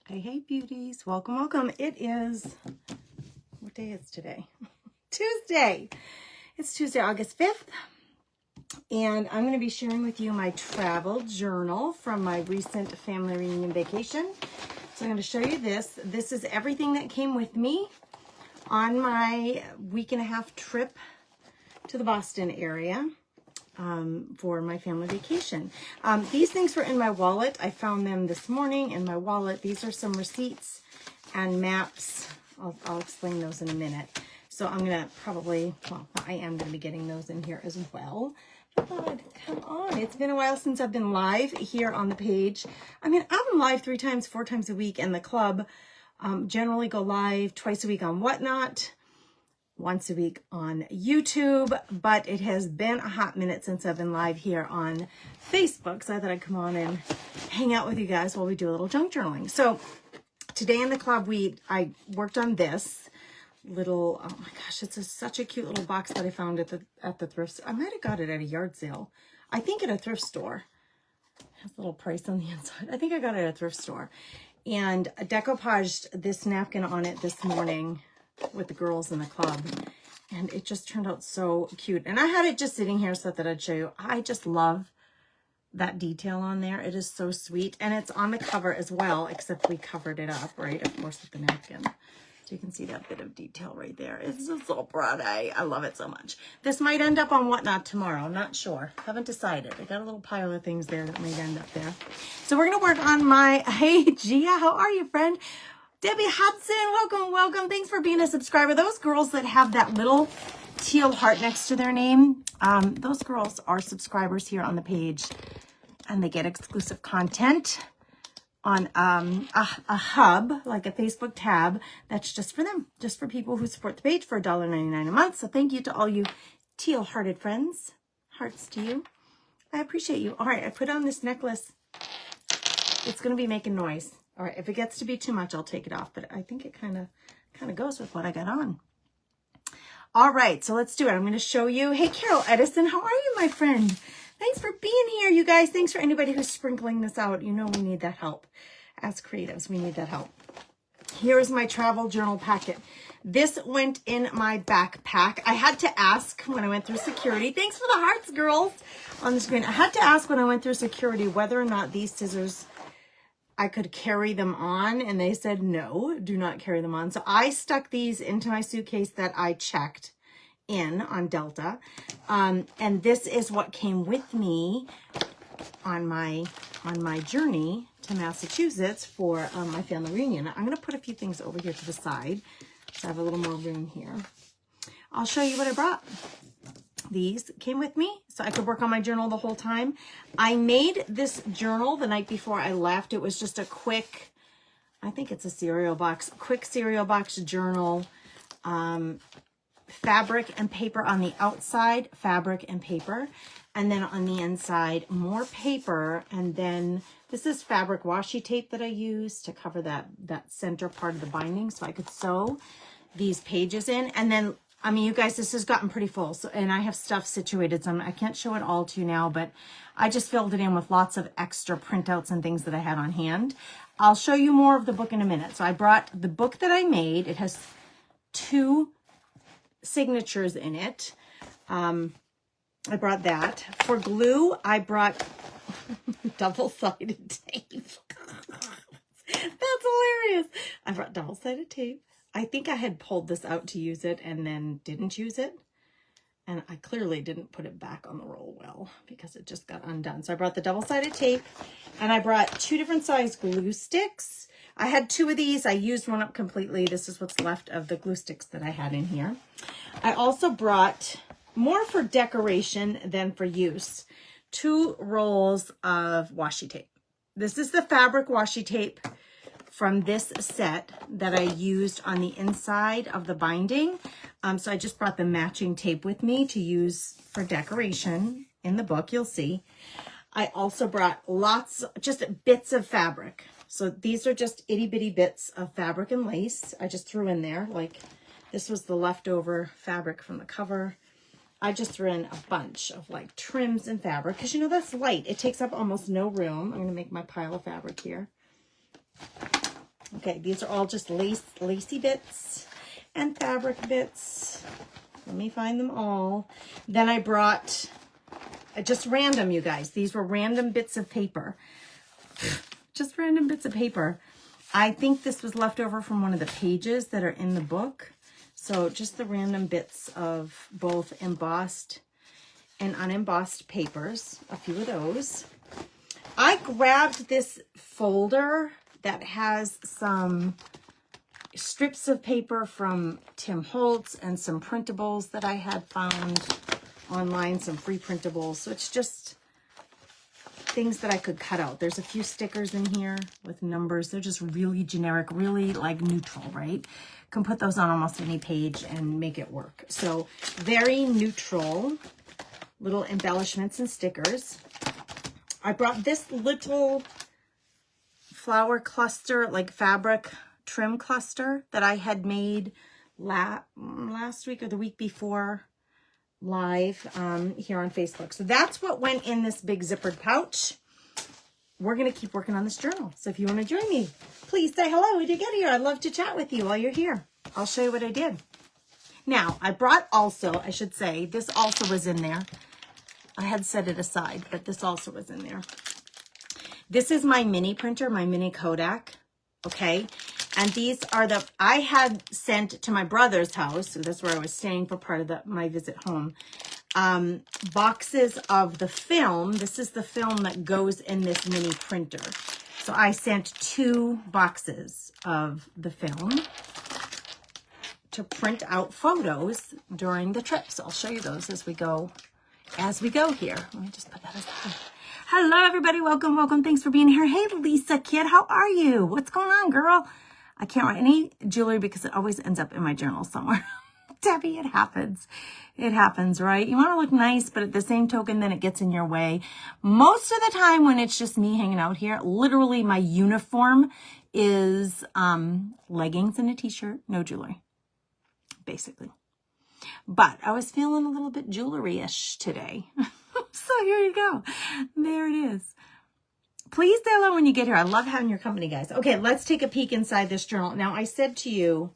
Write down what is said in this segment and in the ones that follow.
Hey, hey, beauties. Welcome, welcome. It is, what day is today? Tuesday. It's Tuesday, August 5th. And I'm going to be sharing with you my travel journal from my recent family reunion vacation. So I'm going to show you this. This is everything that came with me on my week and a half trip to the Boston area. For my family vacation. These things were in my wallet. I found them this morning in my wallet. These are some receipts and maps. I'll explain those in a minute. So I'm going to probably, well, I am going to be getting those in here as well. But come on. It's been a while since I've been live here on the page. I mean, I'm live 4 times a week, and the club generally go live twice a week on Whatnot, once a week on YouTube, but it has been a hot minute since I've been live here on Facebook, so I thought I'd come on and hang out with you guys while we do a little junk journaling. So today in the club, I worked on this little, oh my gosh, it's such a cute little box that I found at the thrift store. I might have got it at a yard sale. I think at a thrift store. It has a little price on the inside. I think I got it at a thrift store. And I decoupaged this napkin on it this morning with the girls in the club, and it just turned out so cute. And I had it just sitting here so that I'd show you. I just love that detail on there. It is so sweet, and it's on the cover as well, except we covered it up, right, of course, with the napkin. So you can see that bit of detail right there. It's just so pretty. I love it so much. This might end up on Whatnot tomorrow. I'm not sure. Haven't decided. I got a little pile of things there that might end up there. So we're going to work on my, hey, Gia, how are you, friend? Debbie Hudson, welcome, welcome. Thanks for being a subscriber. Those girls that have that little teal heart next to their name, those girls are subscribers here on the page, and they get exclusive content on a hub, like a Facebook tab, that's just for them, just for people who support the page for $1.99 a month. So thank you to all you teal-hearted friends. Hearts to you. I appreciate you. All right, I put on this necklace. It's going to be making noise. All right, if it gets to be too much, I'll take it off, but I think it kind of goes with what I got on. All right, so let's do it. I'm going to show you. Hey, Carol Edison, how are you, my friend? Thanks for being here, you guys. Thanks for anybody who's sprinkling this out. You know we need that help. As creatives, we need that help. Here is my travel journal packet. This went in my backpack. I had to ask when I went through security. Thanks for the hearts, girls, on the screen. I had to ask when I went through security whether or not these scissors, I could carry them on, and they said, no, do not carry them on. So I stuck these into my suitcase that I checked in on Delta. And this is what came with me on my journey to Massachusetts for my family reunion. I'm going to put a few things over here to the side, so I have a little more room here. I'll show you what I brought. These came with me so I could work on my journal the whole time. I made this journal the night before I left. It was just a quick, I think it's a cereal box, quick cereal box journal. Fabric and paper on the outside, fabric and paper. And then on the inside, more paper. And then this is fabric washi tape that I used to cover that center part of the binding so I could sew these pages in. And then, I mean, you guys, this has gotten pretty full. So, and I have stuff situated, so I can't show it all to you now, but I just filled it in with lots of extra printouts and things that I had on hand. I'll show you more of the book in a minute. So I brought the book that I made. It has 2 signatures in it. I brought that. For glue, I brought double-sided tape. That's hilarious. I brought double-sided tape. I think I had pulled this out to use it and then didn't use it. And I clearly didn't put it back on the roll well because it just got undone. So I brought the double-sided tape, and I brought 2 different size glue sticks. I had 2 of these. I used one up completely. This is what's left of the glue sticks that I had in here. I also brought, more for decoration than for use, 2 rolls of washi tape. This is the fabric washi tape from this set that I used on the inside of the binding. So I just brought the matching tape with me to use for decoration in the book, you'll see. I also brought lots, just bits of fabric. So these are just itty bitty bits of fabric and lace. I just threw in there, like this was the leftover fabric from the cover. I just threw in a bunch of like trims and fabric because, you know, that's light. It takes up almost no room. I'm going to make my pile of fabric here. Okay, these are all just lacy bits and fabric bits. Let me find them all. Then I brought just random, you guys. These were random bits of paper. Just random bits of paper. I think this was left over from one of the pages that are in the book. So just the random bits of both embossed and unembossed papers. A few of those. I grabbed this folder that has some strips of paper from Tim Holtz and some printables that I had found online, some free printables. So it's just things that I could cut out. There's a few stickers in here with numbers. They're just really generic, really like neutral, right? Can put those on almost any page and make it work. So very neutral little embellishments and stickers. I brought this little flower cluster, like fabric trim cluster that I had made last week or the week before live here on Facebook. So that's what went in this big zippered pouch. We're going to keep working on this journal. So if you want to join me, please say hello when you get here. I'd love to chat with you while you're here. I'll show you what I did. Now, I brought also, I should say, this also was in there. I had set it aside, but this also was in there. This is my mini printer, my mini Kodak, okay? And these are the, I had sent to my brother's house, so that's where I was staying for part of my visit home, boxes of the film. This is the film that goes in this mini printer. So I sent 2 boxes of the film to print out photos during the trip. So I'll show you those as we go here. Let me just put that aside. Hello, everybody. Welcome, welcome. Thanks for being here. Hey, Lisa Kid, how are you? What's going on, girl? I can't write any jewelry because it always ends up in my journal somewhere. Debbie, it happens. It happens, right? You want to look nice, but at the same token, then it gets in your way. Most of the time when it's just me hanging out here, literally my uniform is leggings and a t-shirt, no jewelry, basically. But I was feeling a little bit jewelry-ish today. So here you go. There it is. Please say hello when you get here. I love having your company, guys. Okay, let's take a peek inside this journal. Now, I said to you,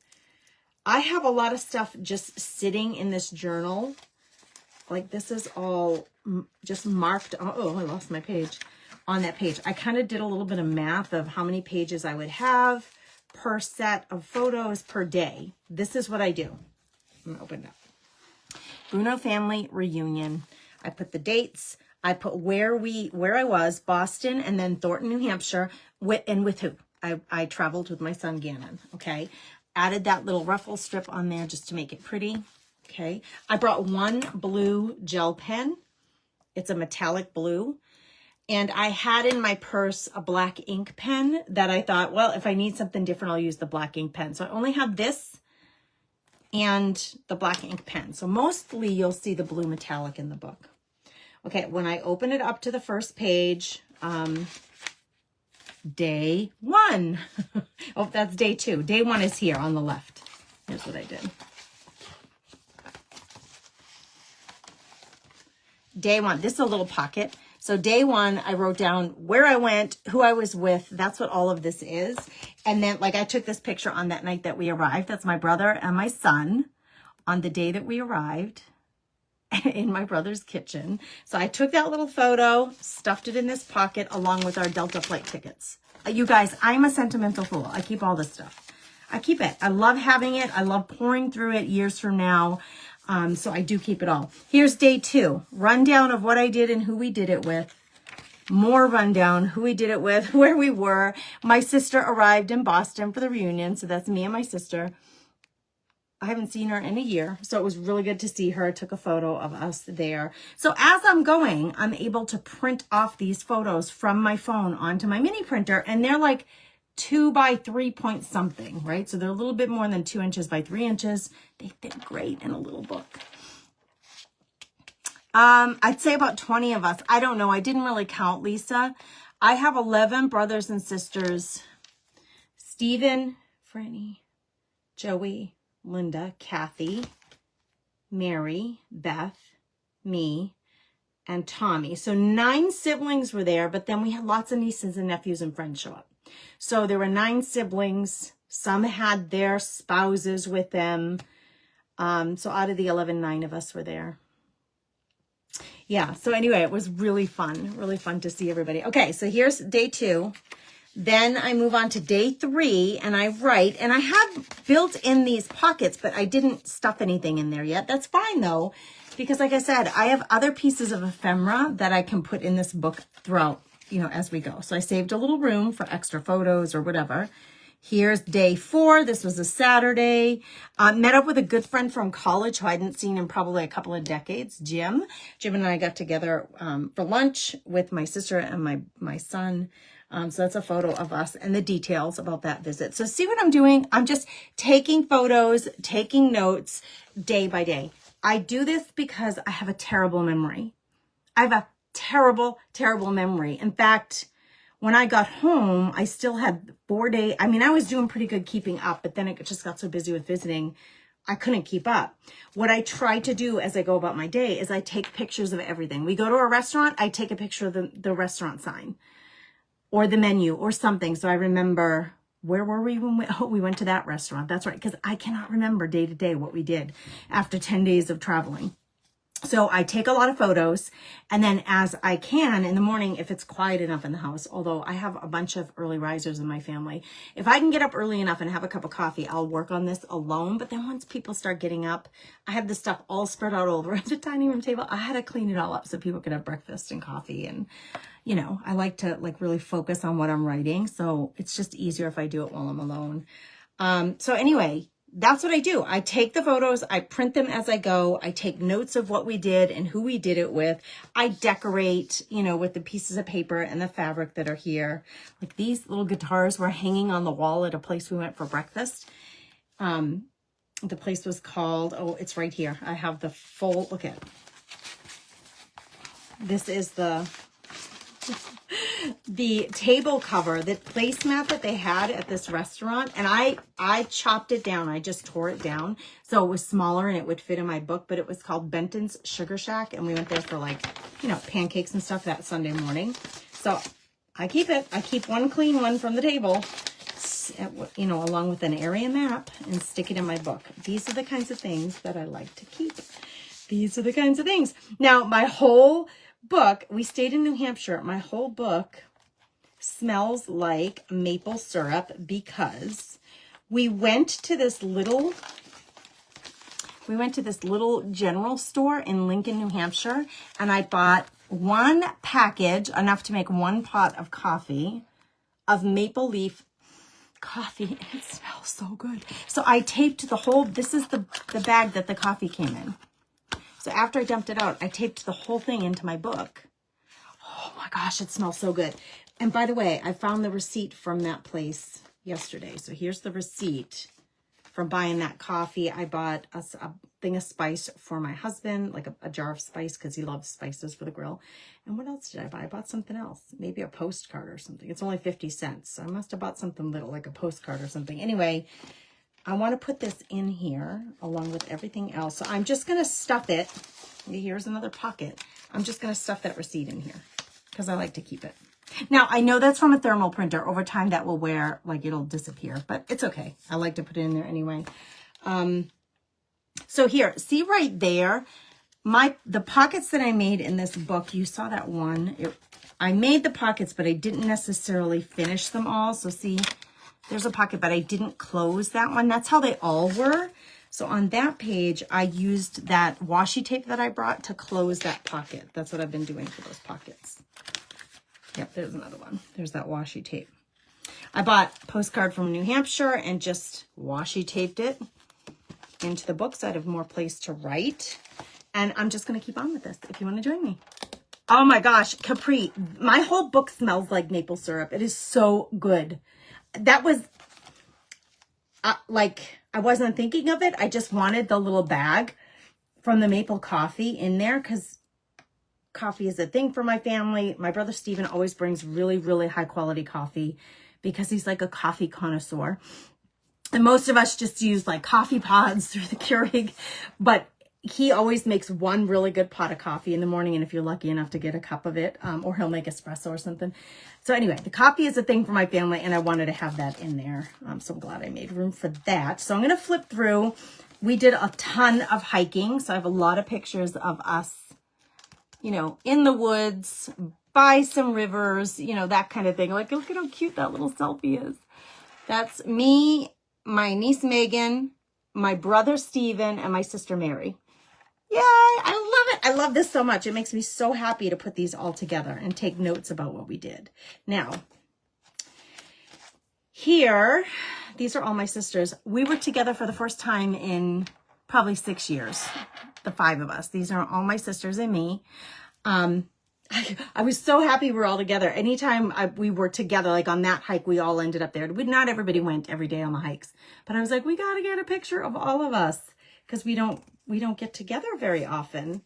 I have a lot of stuff just sitting in this journal. Like this is all just marked. Oh, I lost my page. On that page, I kind of did a little bit of math of how many pages I would have per set of photos per day. This is what I do. I'm gonna open it up. Bruno family reunion. I put the dates. I put where I was, Boston, and then Thornton, New Hampshire, with who. I traveled with my son Gannon. Okay, added that little ruffle strip on there just to make it pretty. Okay, I brought 1 blue gel pen. It's a metallic blue. And I had in my purse a black ink pen that I thought, well, if I need something different, I'll use the black ink pen. So I only have this and the black ink pen. So mostly you'll see the blue metallic in the book. Okay, when I open it up to the first page, day 1. Oh, that's day 2. Day 1 is here on the left. Here's what I did. Day 1, this is a little pocket. So day 1, I wrote down where I went, who I was with. That's what all of this is. And then like I took this picture on that night that we arrived. That's my brother and my son on the day that we arrived in my brother's kitchen. So I took that little photo, stuffed it in this pocket along with our Delta flight tickets. You guys, I'm a sentimental fool. I keep all this stuff. I keep it. I love having it. I love pouring through it years from now. So I do keep it all. Here's day 2. Rundown of what I did and who we did it with. More rundown, who we did it with, where we were. My sister arrived in Boston for the reunion. So that's me and my sister. I haven't seen her in a year, so it was really good to see her. I took a photo of us there. So as I'm going, I'm able to print off these photos from my phone onto my mini printer, and they're like 2 by 3 point something, right? So they're a little bit more than 2 inches by 3 inches. They fit great in a little book. I'd say about 20 of us. I don't know. I didn't really count, Lisa. I have 11 brothers and sisters. Stephen, Franny, Joey, Linda, Kathy, Mary, Beth, me, and Tommy. So 9 siblings were there, but then we had lots of nieces and nephews and friends show up. So there were 9 siblings. Some had their spouses with them. So out of the 11, 9 of us were there. Yeah, so anyway, it was really fun to see everybody. Okay, so here's day 2. Then I move on to day 3 and I write, and I have built in these pockets, but I didn't stuff anything in there yet. That's fine though, because like I said, I have other pieces of ephemera that I can put in this book throughout, as we go. So I saved a little room for extra photos or whatever. Here's day 4. This was a Saturday. Met up with a good friend from college who I hadn't seen in probably a couple of decades, Jim. Jim and I got together for lunch with my sister and my son. So that's a photo of us and the details about that visit. So see what I'm doing? I'm just taking photos, taking notes day by day. I do this because I have a terrible memory. I have a terrible, terrible memory. In fact, when I got home, I still had 4 days. I mean, I was doing pretty good keeping up, but then it just got so busy with visiting, I couldn't keep up. What I try to do as I go about my day is I take pictures of everything. We go to a restaurant, I take a picture of the restaurant sign or the menu or something. So I remember, where were we when we went to that restaurant? That's right, because I cannot remember day to day what we did after 10 days of traveling. So I take a lot of photos, and then as I can in the morning, if it's quiet enough in the house, although I have a bunch of early risers in my family, if I can get up early enough and have a cup of coffee, I'll work on this alone. But then once people start getting up, I have this stuff all spread out all over the dining room table. I had to clean it all up so people could have breakfast and coffee. And, I like to really focus on what I'm writing. So it's just easier if I do it while I'm alone. So anyway, that's what I do. I take the photos, I print them as I go. I take notes of what we did and who we did it with. I decorate, with the pieces of paper and the fabric that are here. Like these little guitars were hanging on the wall at a place we went for breakfast. The place was called, it's right here. I have the full, look at it. This is the table cover, the placemat that they had at this restaurant, and I chopped it down. I just tore it down so it was smaller and it would fit in my book. But it was called Benton's Sugar Shack, and we went there for pancakes and stuff that Sunday morning. So I keep it. I keep one clean one from the table, along with an area map, and stick it in my book. These are the kinds of things that I like to keep. These are the kinds of things. Now, my whole book, we stayed in New Hampshire. My whole book smells like maple syrup because we went to this little general store in Lincoln, New Hampshire, and I bought one package, enough to make one pot of coffee, of maple leaf coffee. It smells so good. So I taped the whole, this is the bag that the coffee came in. So after I dumped it out, I taped the whole thing into my book. Oh my gosh, it smells so good. And by the way, I found the receipt from that place yesterday. So here's the receipt from buying that coffee. I bought a thing of spice for my husband, like a jar of spice, because he loves spices for the grill. And what else did I buy? I bought something else, maybe a postcard or something. It's only 50 cents. So I must have bought something little, like a postcard or something. Anyway, I want to put this in here along with everything else. So I'm just going to stuff it. Here's another pocket. I'm just going to stuff that receipt in here because I like to keep it. Now, I know that's from a thermal printer. Over time, that will wear, it'll disappear, but it's okay. I like to put it in there anyway. So here, see right there, the pockets that I made in this book, you saw that one. I made the pockets, but I didn't necessarily finish them all. So see, there's a pocket, but I didn't close that one. That's how they all were. So on that page, I used that washi tape that I brought to close that pocket. That's what I've been doing for those pockets. Yep, there's another one. There's that washi tape. I bought a postcard from New Hampshire and just washi taped it into the book so I'd have more place to write. And I'm just going to keep on with this if you want to join me. Oh my gosh, Capri. My whole book smells like maple syrup. It is so good. That was I wasn't thinking of it. I just wanted the little bag from the maple coffee in there because coffee is a thing for my family. My brother Steven always brings really, really high quality coffee because he's like a coffee connoisseur. And most of us just use coffee pods through the Keurig. But he always makes one really good pot of coffee in the morning, and if you're lucky enough to get a cup of it, or he'll make espresso or something. So anyway, the coffee is a thing for my family, and I wanted to have that in there. So I'm glad I made room for that. So I'm going to flip through. We did a ton of hiking, so I have a lot of pictures of us, you know, in the woods, by some rivers, you know, that kind of thing. Like, look at how cute that little selfie is. That's me, my niece Megan, my brother Steven, and my sister Mary. Yay, I love it. I love this so much. It makes me so happy to put these all together and take notes about what we did. Now, here, these are all my sisters. We were together for the first time in probably 6 years, the 5 of us. These are all my sisters and me. I was so happy we're all together. Anytime we were together, like on that hike, we all ended up there. Not everybody went every day on the hikes, but I was like, we got to get a picture of all of us because we don't get together very often.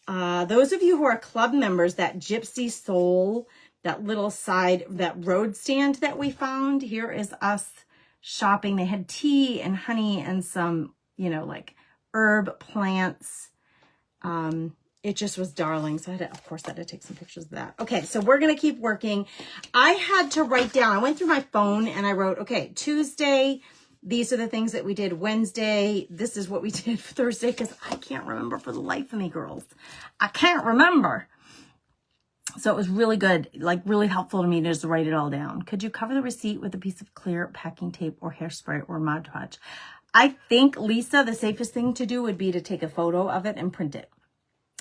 Those of you who are club members, that Gypsy Soul, that little side, that road stand that we found, here is us shopping. They had tea and honey and some, you know, like herb plants. It just was darling. So I had to, of course, I had to take some pictures of that. Okay, so we're going to keep working. I had to write down, I went through my phone and I wrote, okay, Tuesday, these are the things that we did. Wednesday, this is what we did for Thursday, because I can't remember for the life of me, girls. I can't remember. So it was really good, like really helpful to me to just write it all down. Could you cover the receipt with a piece of clear packing tape or hairspray or Mod Podge? I think, Lisa, the safest thing to do would be to take a photo of it and print it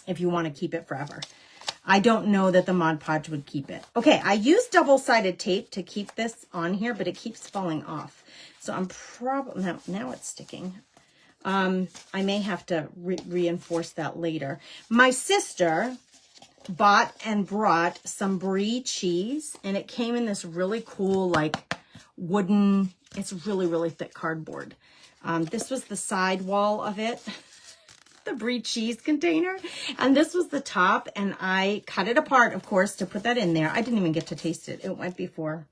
if you want to keep it forever. I don't know that the Mod Podge would keep it. Okay, I used double-sided tape to keep this on here, but it keeps falling off. So I'm probably, now it's sticking. I may have to reinforce that later. My sister bought and brought some brie cheese, and it came in this really cool, like, wooden, it's really, really thick cardboard. This was the side wall of it, the brie cheese container, and this was the top, and I cut it apart, of course, to put that in there. I didn't even get to taste it. It went before.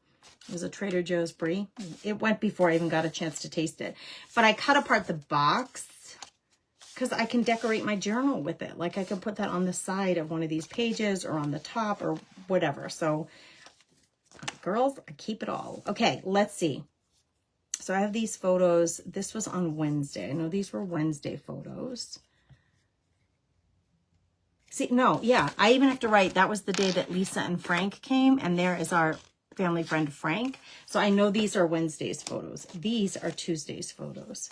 It was a Trader Joe's brie. It went before I even got a chance to taste it. But I cut apart the box because I can decorate my journal with it. Like I could put that on the side of one of these pages or on the top or whatever. So, girls, I keep it all. Okay, let's see. So I have these photos. This was on Wednesday. I know these were Wednesday photos. See, no, yeah, I even have to write, that was the day that Lisa and Frank came, and there is our family friend Frank. So I know these are Wednesday's photos. These are Tuesday's photos.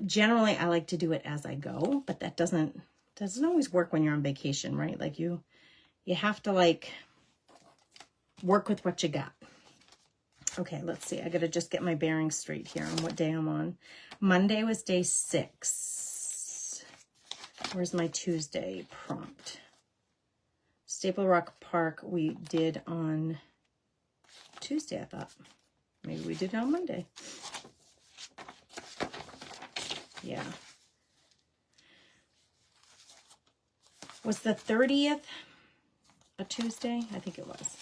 Generally, I like to do it as I go, but that doesn't always work when you're on vacation, right? Like you have to like work with what you got. Okay, let's see. I got to just get my bearings straight here on what day I'm on. Monday was day 6. Where's my Tuesday prompt? Staple Rock Park we did on Tuesday, I thought. Maybe we did it on Monday. Yeah. Was the 30th a Tuesday? I think it was.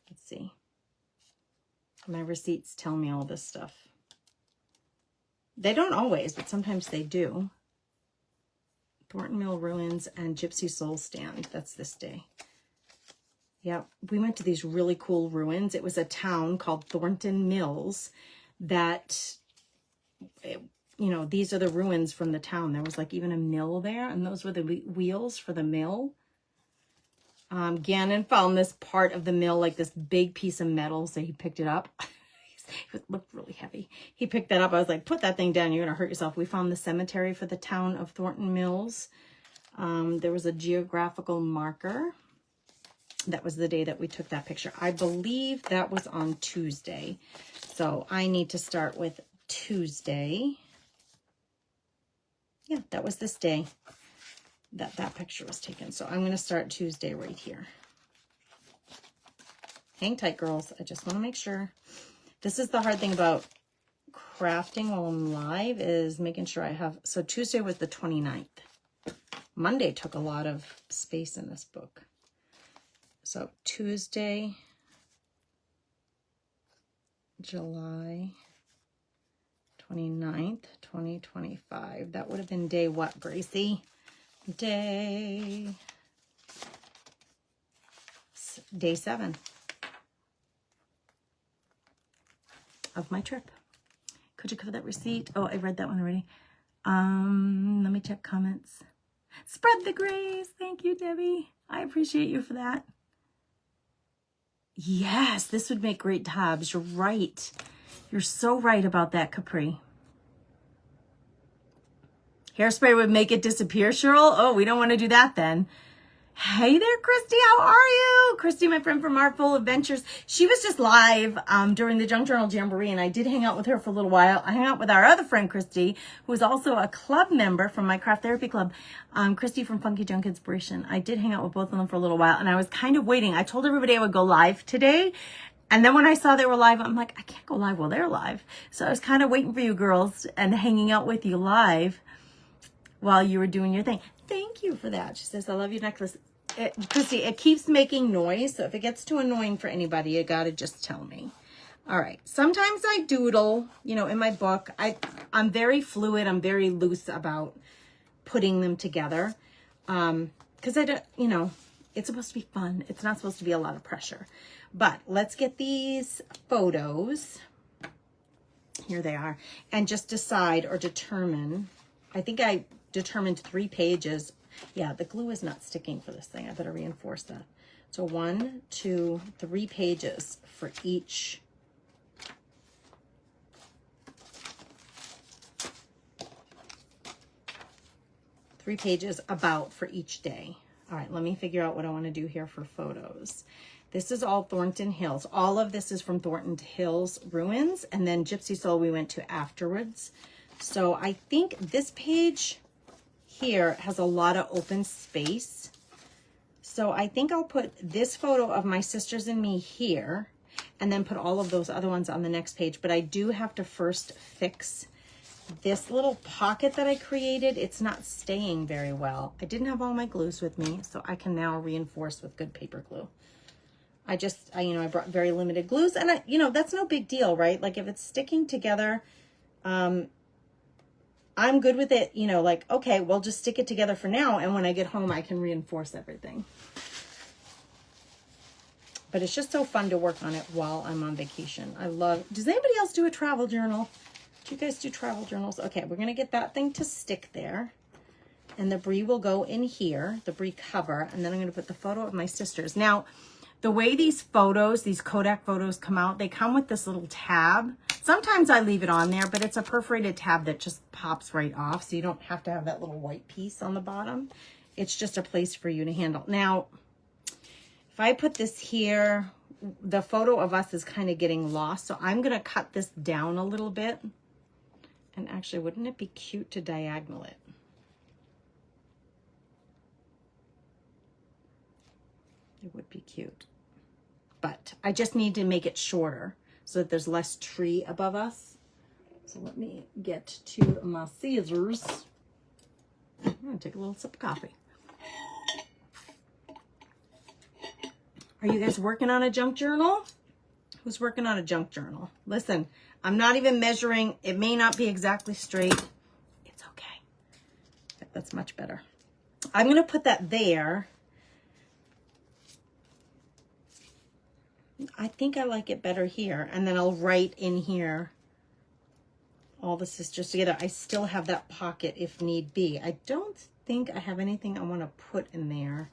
Let's see. My receipts tell me all this stuff. They don't always, but sometimes they do. Thornton Mill Ruins and Gypsy Soul Stand. That's this day. Yeah, we went to these really cool ruins. It was a town called Thornton Mills that, you know, these are the ruins from the town. There was like even a mill there, and those were the wheels for the mill. Gannon found this part of the mill, like this big piece of metal, so he picked it up. It looked really heavy. He picked that up. I was like, put that thing down. You're going to hurt yourself. We found the cemetery for the town of Thornton Mills. There was a geographical marker. That was the day that we took that picture. I believe that was on Tuesday. So I need to start with Tuesday. Yeah, that was this day that that picture was taken. So I'm going to start Tuesday right here. Hang tight, girls. I just want to make sure. This is the hard thing about crafting while I'm live, is making sure I have, so Tuesday was the 29th. Monday took a lot of space in this book. So Tuesday, July 29th, 2025. That would have been day what, Gracie? Day 7 of my trip. Could you cover that receipt? Oh, I read that one already. Let me check comments. Spread the grace. Thank you, Debbie. I appreciate you for that. Yes, this would make great tabs. You're right. You're so right about that, Capri. Hairspray would make it disappear, Cheryl? Oh, we don't want to do that then. Hey there, Christy. How are you? Christy, my friend from Artful Adventures. She was just live during the Junk Journal Jamboree, and I did hang out with her for a little while. I hung out with our other friend, Christy, who is also a club member from my craft therapy club, Christy from Funky Junk Inspiration. I did hang out with both of them for a little while, and I was kind of waiting. I told everybody I would go live today, and then when I saw they were live, I'm like, I can't go live while they're live. So I was kind of waiting for you girls and hanging out with you live while you were doing your thing. Thank you for that. She says, I love your necklace. Christy, it keeps making noise, so if it gets too annoying for anybody, you gotta just tell me. All right. Sometimes I doodle, you know, in my book. I'm very fluid. I'm very loose about putting them together. Because I don't, you know, it's supposed to be fun. It's not supposed to be a lot of pressure. But let's get these photos. Here they are. And just decide or determine. I think I determined 3 pages. Yeah, the glue is not sticking for this thing. I better reinforce that. So 1, 2, 3 pages for each. Three pages about for each day. All right, let me figure out what I want to do here for photos. This is all Thornton Hills. All of this is from Thornton Hills Ruins, and then Gypsy Soul we went to afterwards. So I think this page here has a lot of open space. So I think I'll put this photo of my sisters and me here, and then put all of those other ones on the next page. But I do have to first fix this little pocket that I created. It's not staying very well. I didn't have all my glues with me, so I can now reinforce with good paper glue. I brought very limited glues, and that's no big deal, right? Like if it's sticking together, I'm good with it, like, okay, we'll just stick it together for now. And when I get home, I can reinforce everything. But it's just so fun to work on it while I'm on vacation. Does anybody else do a travel journal? Do you guys do travel journals? Okay, we're going to get that thing to stick there. And the brie will go in here, the brie cover. And then I'm going to put the photo of my sisters. Now, the way these Kodak photos come out, they come with this little tab. Sometimes I leave it on there, but it's a perforated tab that just pops right off. So you don't have to have that little white piece on the bottom. It's just a place for you to handle. Now, if I put this here, the photo of us is kind of getting lost. So I'm going to cut this down a little bit. And actually, wouldn't it be cute to diagonal it? It would be cute. But I just need to make it shorter so that there's less tree above us. So let me get to my scissors. I'm going to take a little sip of coffee. Are you guys working on a junk journal? Who's working on a junk journal? Listen, I'm not even measuring. It may not be exactly straight. It's okay. That's much better. I'm going to put that there. I think I like it better here. And then I'll write in here all the sisters together. I still have that pocket if need be. I don't think I have anything I want to put in there.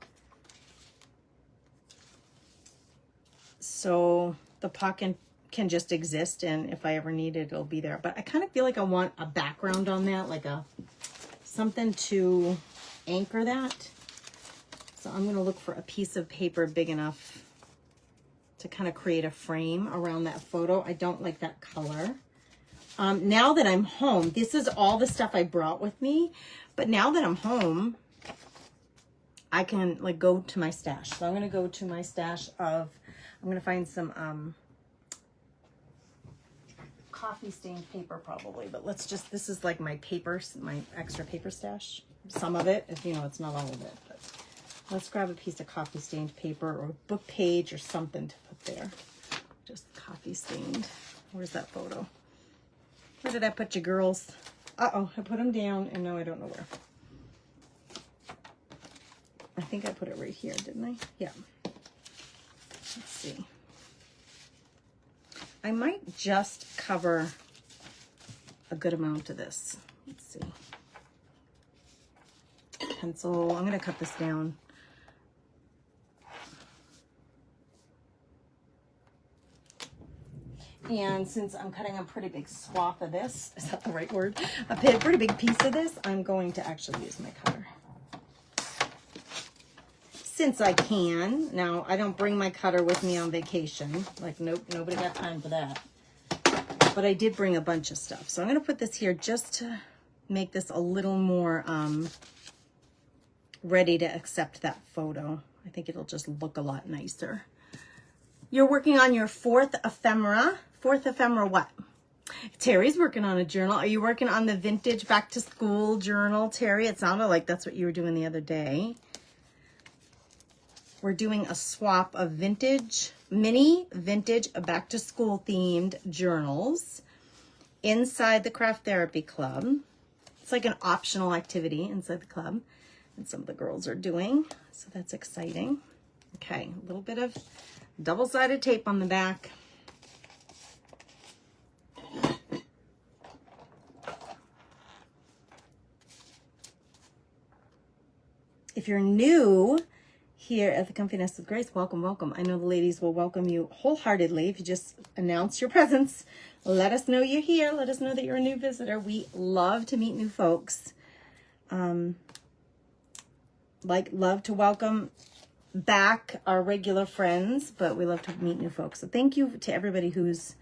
So the pocket can just exist, and if I ever need it, it'll be there. But I kind of feel like I want a background on that, like something to anchor that. So I'm going to look for a piece of paper big enough to kind of create a frame around that photo. I don't like that color. Now that I'm home, this is all the stuff I brought with me. But now that I'm home, I can like go to my stash. So I'm going to go to my stash of, I'm going to find some coffee stained paper probably. But this is like my papers, my extra paper stash. Some of it, if it's not all of it. But let's grab a piece of coffee stained paper or a book page or something to put there. Just coffee stained. Where's that photo? Where did I put you, girls? Uh-oh, I put them down, and now I don't know where. I think I put it right here, didn't I? Yeah. Let's see. I might just cover a good amount of this. Let's see. Pencil. I'm going to cut this down. And since I'm cutting a pretty big swath of this, is that the right word? A pretty big piece of this, I'm going to actually use my cutter. Since I can. Now, I don't bring my cutter with me on vacation. Like, nope, nobody got time for that. But I did bring a bunch of stuff. So I'm going to put this here just to make this a little more ready to accept that photo. I think it'll just look a lot nicer. You're working on your fourth ephemera. Fourth ephemera what? Terry's working on a journal. Are you working on the vintage back to school journal, Terry? It sounded like that's what you were doing the other day. We're doing a swap of vintage, mini vintage back to school themed journals inside the Craft Therapy Club. It's like an optional activity inside the club, and some of the girls are doing, so that's exciting. Okay, a little bit of double-sided tape on the back. If you're new here at the Comfy Nest with Grace, welcome, welcome. I know the ladies will welcome you wholeheartedly if you just announce your presence. Let us know you're here. Let us know that you're a new visitor. We love to meet new folks. Love to welcome back our regular friends, but we love to meet new folks. So thank you to everybody who's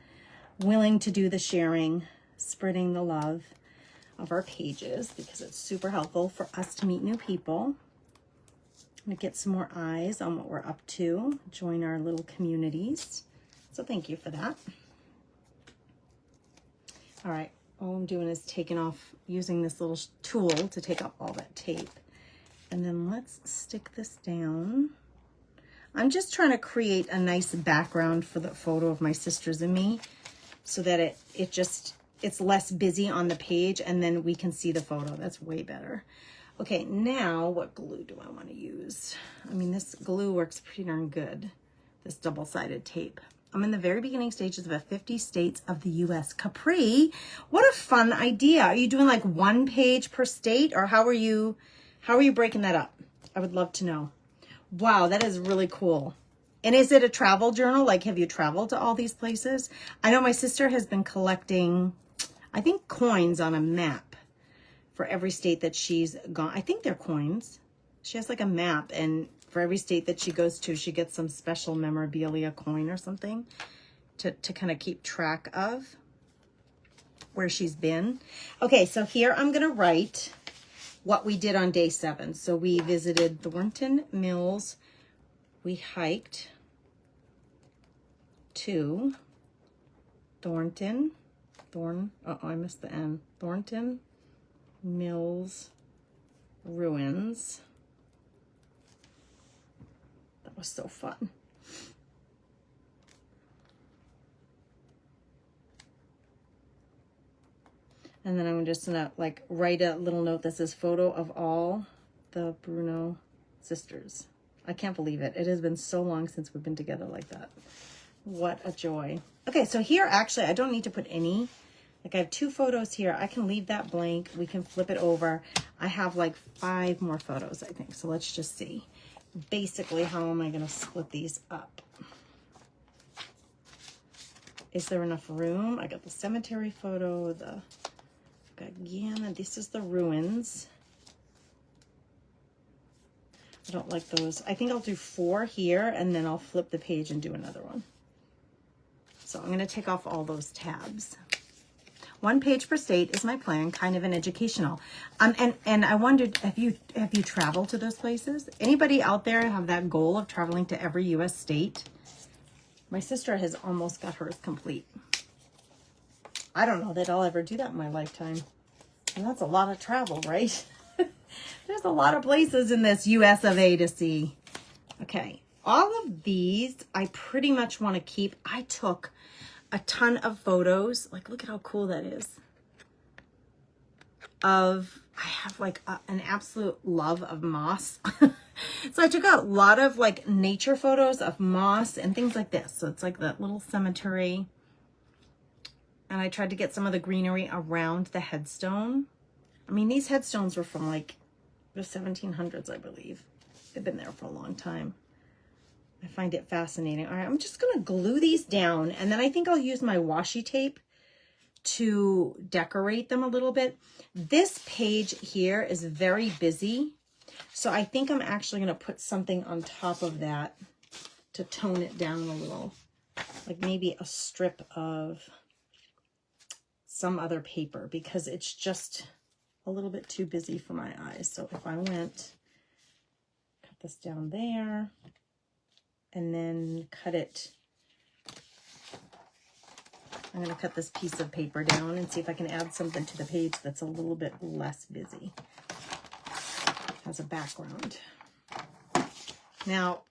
willing to do the sharing, spreading the love of our pages, because it's super helpful for us to meet new people. I'm going to get some more eyes on what we're up to, join our little communities. So thank you for that. All right, all I'm doing is using this little tool to take off all that tape. And then let's stick this down. I'm just trying to create a nice background for the photo of my sisters and me so that it's less busy on the page, and then we can see the photo. That's way better. Okay, now what glue do I want to use? I mean, this glue works pretty darn good, this double-sided tape. I'm in the very beginning stages of a 50 states of the U.S. Capri. What a fun idea. Are you doing like one page per state, or how are you breaking that up? I would love to know. Wow, that is really cool. And is it a travel journal? Like, have you traveled to all these places? I know my sister has been collecting, I think, coins on a map for every state that she's gone. I think they're coins. She has like a map, and for every state that she goes to, she gets some special memorabilia coin or something to kind of keep track of where she's been. Okay, so here I'm going to write what we did on day 7. So we visited Thornton Mills. We hiked to Thornton Mills Ruins. That was so fun. And then I'm just gonna like write a little note that says photo of all the Bruno sisters. I can't believe it. It has been so long since we've been together like that. What a joy. Okay, so here actually I don't need to put any. Like I have 2 photos here. I can leave that blank. We can flip it over. I have like 5 more photos, I think. So let's just see. Basically, how am I going to split these up? Is there enough room? I got the cemetery photo, again, this is the ruins. I don't like those. I think I'll do 4 here, and then I'll flip the page and do another one. So I'm going to take off all those tabs. 1 page per state is my plan, kind of an educational. And I wondered, have you traveled to those places? Anybody out there have that goal of traveling to every U.S. state? My sister has almost got hers complete. I don't know that I'll ever do that in my lifetime. And that's a lot of travel, right? There's a lot of places in this US of A to see. Okay, all of these I pretty much want to keep. I took a ton of photos. Like, look at how cool that is. I have like an absolute love of moss. So I took a lot of like nature photos of moss and things like this. So it's like that little cemetery. And I tried to get some of the greenery around the headstone. I mean, these headstones were from like the 1700s, I believe. They've been there for a long time. I find it fascinating. All right, I'm just gonna glue these down, and then I think I'll use my washi tape to decorate them a little bit. This page here is very busy, so I think I'm actually gonna put something on top of that to tone it down a little, like maybe a strip of some other paper, because it's just a little bit too busy for my eyes. So if I went, cut this down there, and then cut it, I'm going to cut this piece of paper down and see if I can add something to the page that's a little bit less busy as a background. Now,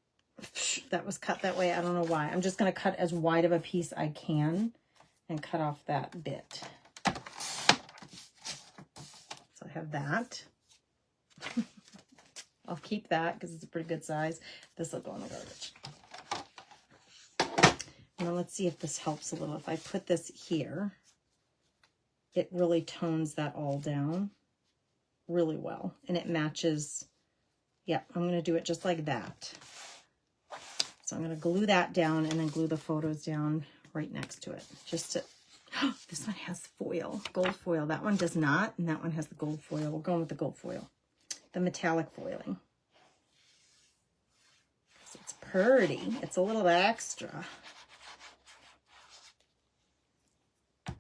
that was cut that way. I don't know why. I'm just going to cut as wide of a piece I can and cut off that bit. So I have that. I'll keep that because it's a pretty good size. This will go in the garbage. And then let's see if this helps a little. If I put this here, it really tones that all down really well. And it matches. Yeah, I'm going to do it just like that. So I'm going to glue that down and then glue the photos down right next to it. Just to, this one has foil, gold foil. That one does not, and that one has the gold foil. We're going with the gold foil, the metallic foiling. It's pretty. It's a little bit extra. I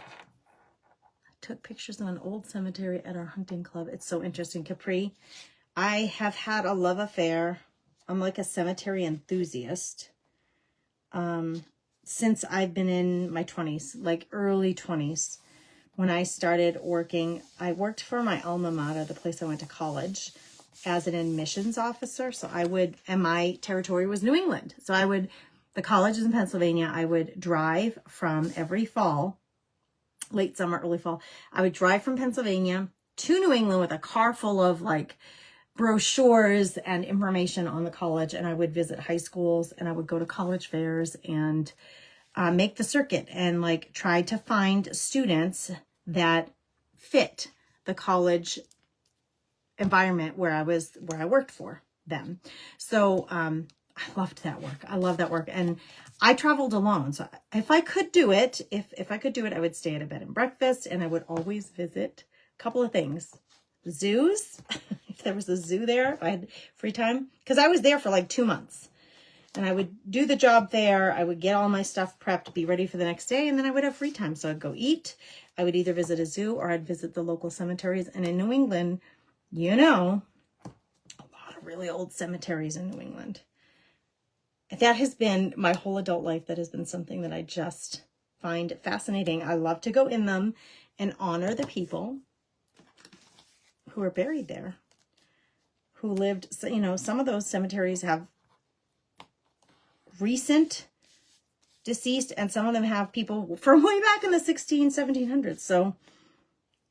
took pictures of an old cemetery at our hunting club. It's so interesting. Capri, I have had a love affair. I'm like a cemetery enthusiast since I've been in my 20s, like early 20s. When I started working, I worked for my alma mater, the place I went to college, as an admissions officer. So I would, and my territory was New England. So I would, the college is in Pennsylvania. I would drive from every fall, late summer, early fall. I would drive from Pennsylvania to New England with a car full of like brochures and information on the college. And I would visit high schools and I would go to college fairs and make the circuit and like try to find students that fit the college environment where I worked for them. So I loved that work. I love that work. And I traveled alone. So if I could do it, if I could do it, I would stay at a bed and breakfast, and I would always visit a couple of things. Zoos, if there was a zoo there, if I had free time, because I was there for like 2 months. And I would do the job there. I would get all my stuff prepped, be ready for the next day, and then I would have free time. So I'd go eat. I would either visit a zoo or I'd visit the local cemeteries. And in New England, you know, a lot of really old cemeteries in New England. That has been my whole adult life. That has been something that I just find fascinating. I love to go in them and honor the people who are buried there, who lived, you know, some of those cemeteries have recent deceased, and some of them have people from way back in the 1700s. So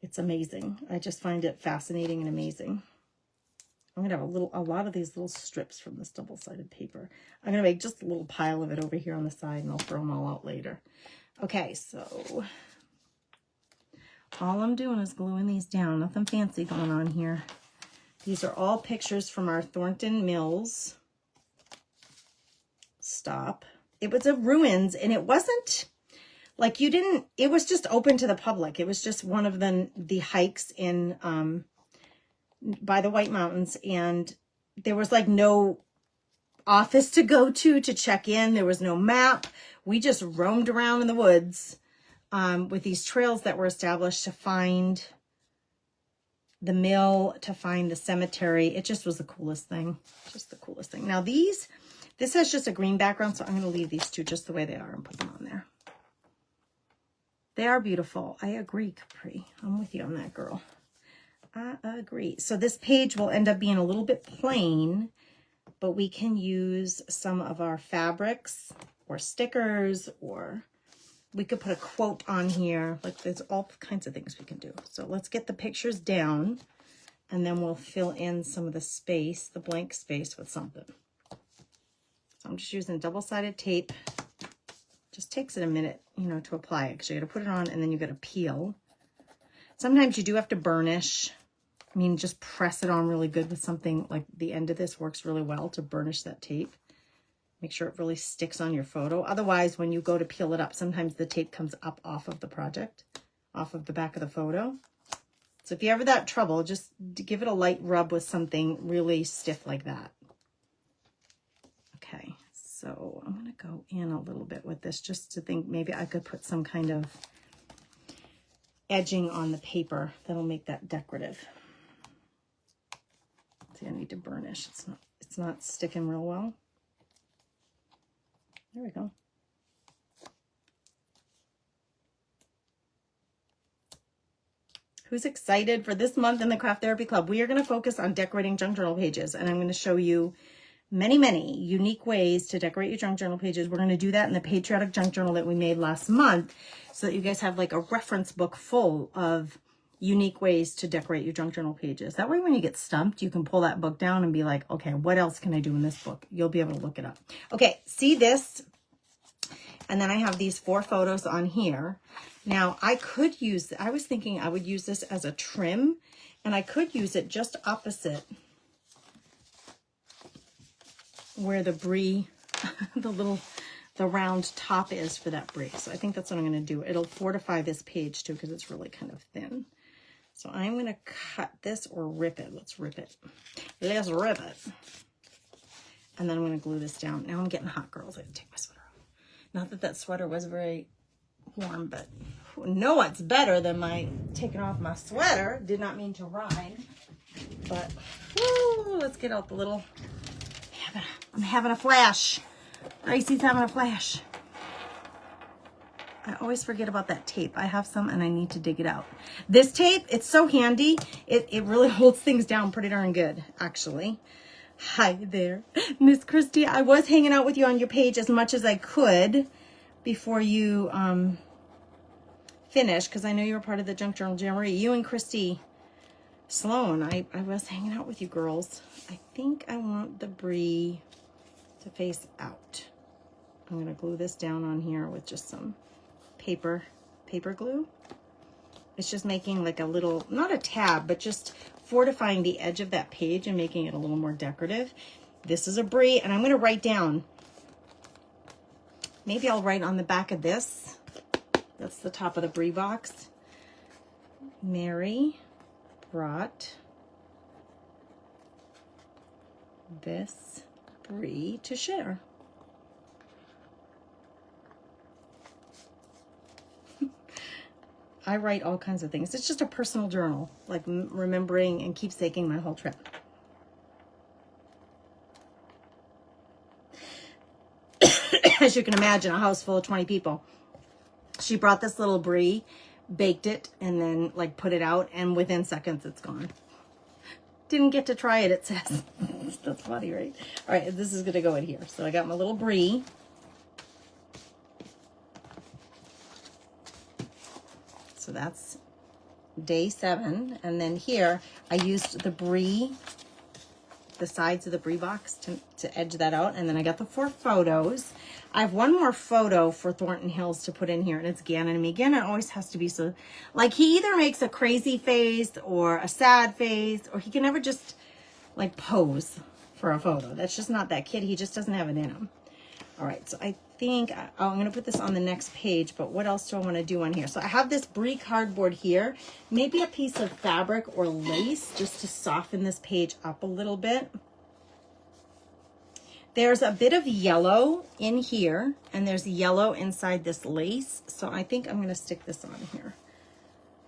it's amazing. I just find it fascinating and amazing. I'm gonna have a lot of these little strips from this double-sided paper. I'm gonna make just a little pile of it over here on the side, and I'll throw them all out later. Okay, so all I'm doing is gluing these down. Nothing fancy going on here. These are all pictures from our Thornton Mills stop. It was a ruins, and it wasn't like it was just open to the public. It was just one of the hikes in by the White Mountains, and there was like no office to go to check in. There was no map. We just roamed around in the woods with these trails that were established to find the mill, to find the cemetery. It just was the coolest thing. Just the coolest thing. Now this has just a green background, so I'm going to leave these two just the way they are and put them on there. They are beautiful. I agree, Capri. I'm with you on that, girl. I agree. So this page will end up being a little bit plain, but we can use some of our fabrics or stickers or we could put a quote on here. Like there's all kinds of things we can do. So let's get the pictures down and then we'll fill in some of the space, the blank space with something. So I'm just using double-sided tape. Just takes it a minute, you know, to apply it because you got to put it on and then you got to peel. Sometimes you do have to burnish. I mean, just press it on really good with something like the end of this works really well to burnish that tape. Make sure it really sticks on your photo. Otherwise, when you go to peel it up, sometimes the tape comes up off of the project, off of the back of the photo. So if you ever have that trouble, just give it a light rub with something really stiff like that. Okay, so I'm going to go in a little bit with this just to think maybe I could put some kind of edging on the paper that'll make that decorative. See, I need to burnish. It's not sticking real well. There we go. Who's excited for this month in the Craft Therapy Club? We are going to focus on decorating junk journal pages, and I'm going to show you many, many unique ways to decorate your junk journal pages. We're going to do that in the Patriotic Junk Journal that we made last month so that you guys have like a reference book full of unique ways to decorate your junk journal pages. That way when you get stumped, you can pull that book down and be like, okay, what else can I do in this book? You'll be able to look it up. Okay, see this? And then I have these 4 photos on here. Now I could use, I was thinking I would use this as a trim, and I could use it just opposite where the brie, the round top is for that brie. So I think that's what I'm going to do. It'll fortify this page too because it's really kind of thin. So I'm going to cut this or rip it. Let's rip it. Let's rip it. And then I'm going to glue this down. Now I'm getting hot, girls. I have to take my sweater off. Not that that sweater was very warm, but no, it's better than my taking off my sweater. Did not mean to rhyme, but woo, let's get out the little, I'm having a flash. Gracie's having a flash. I always forget about that tape. I have some and I need to dig it out. This tape, it's so handy. It really holds things down pretty darn good, actually. Hi there, Miss Christy. I was hanging out with you on your page as much as I could before you finish, because I know you were part of the Junk Journal Jamboree. You and Christy Sloan, I was hanging out with you girls. I think I want the brie to face out. I'm going to glue this down on here with just some paper glue. It's just making like a little, not a tab, but just fortifying the edge of that page and making it a little more decorative. This is a brie, and I'm going to write down, maybe I'll write on the back of this. That's the top of the brie box. Mary brought this brie to share. I write all kinds of things. It's just a personal journal, like remembering and keepsaking my whole trip. As you can imagine, a house full of 20 people. She brought this little brie, baked it, and then like put it out, and within seconds it's gone. Didn't get to try it, it says. That's funny, right? All right, this is gonna go in here. So I got my little brie. So that's day 7. And then here I used the brie, the sides of the brie box to edge that out. And then I got the 4 photos. I have one more photo for Thornton Hills to put in here, and it's Gannon and me. Gannon always has to be so, like, he either makes a crazy face or a sad face, or he can never just like pose for a photo. That's just not that kid. He just doesn't have it in him. All right, so I think I'm going to put this on the next page, but what else do I want to do on here? So I have this brie cardboard here, maybe a piece of fabric or lace just to soften this page up a little bit. There's a bit of yellow in here, and there's yellow inside this lace, so I think I'm going to stick this on here.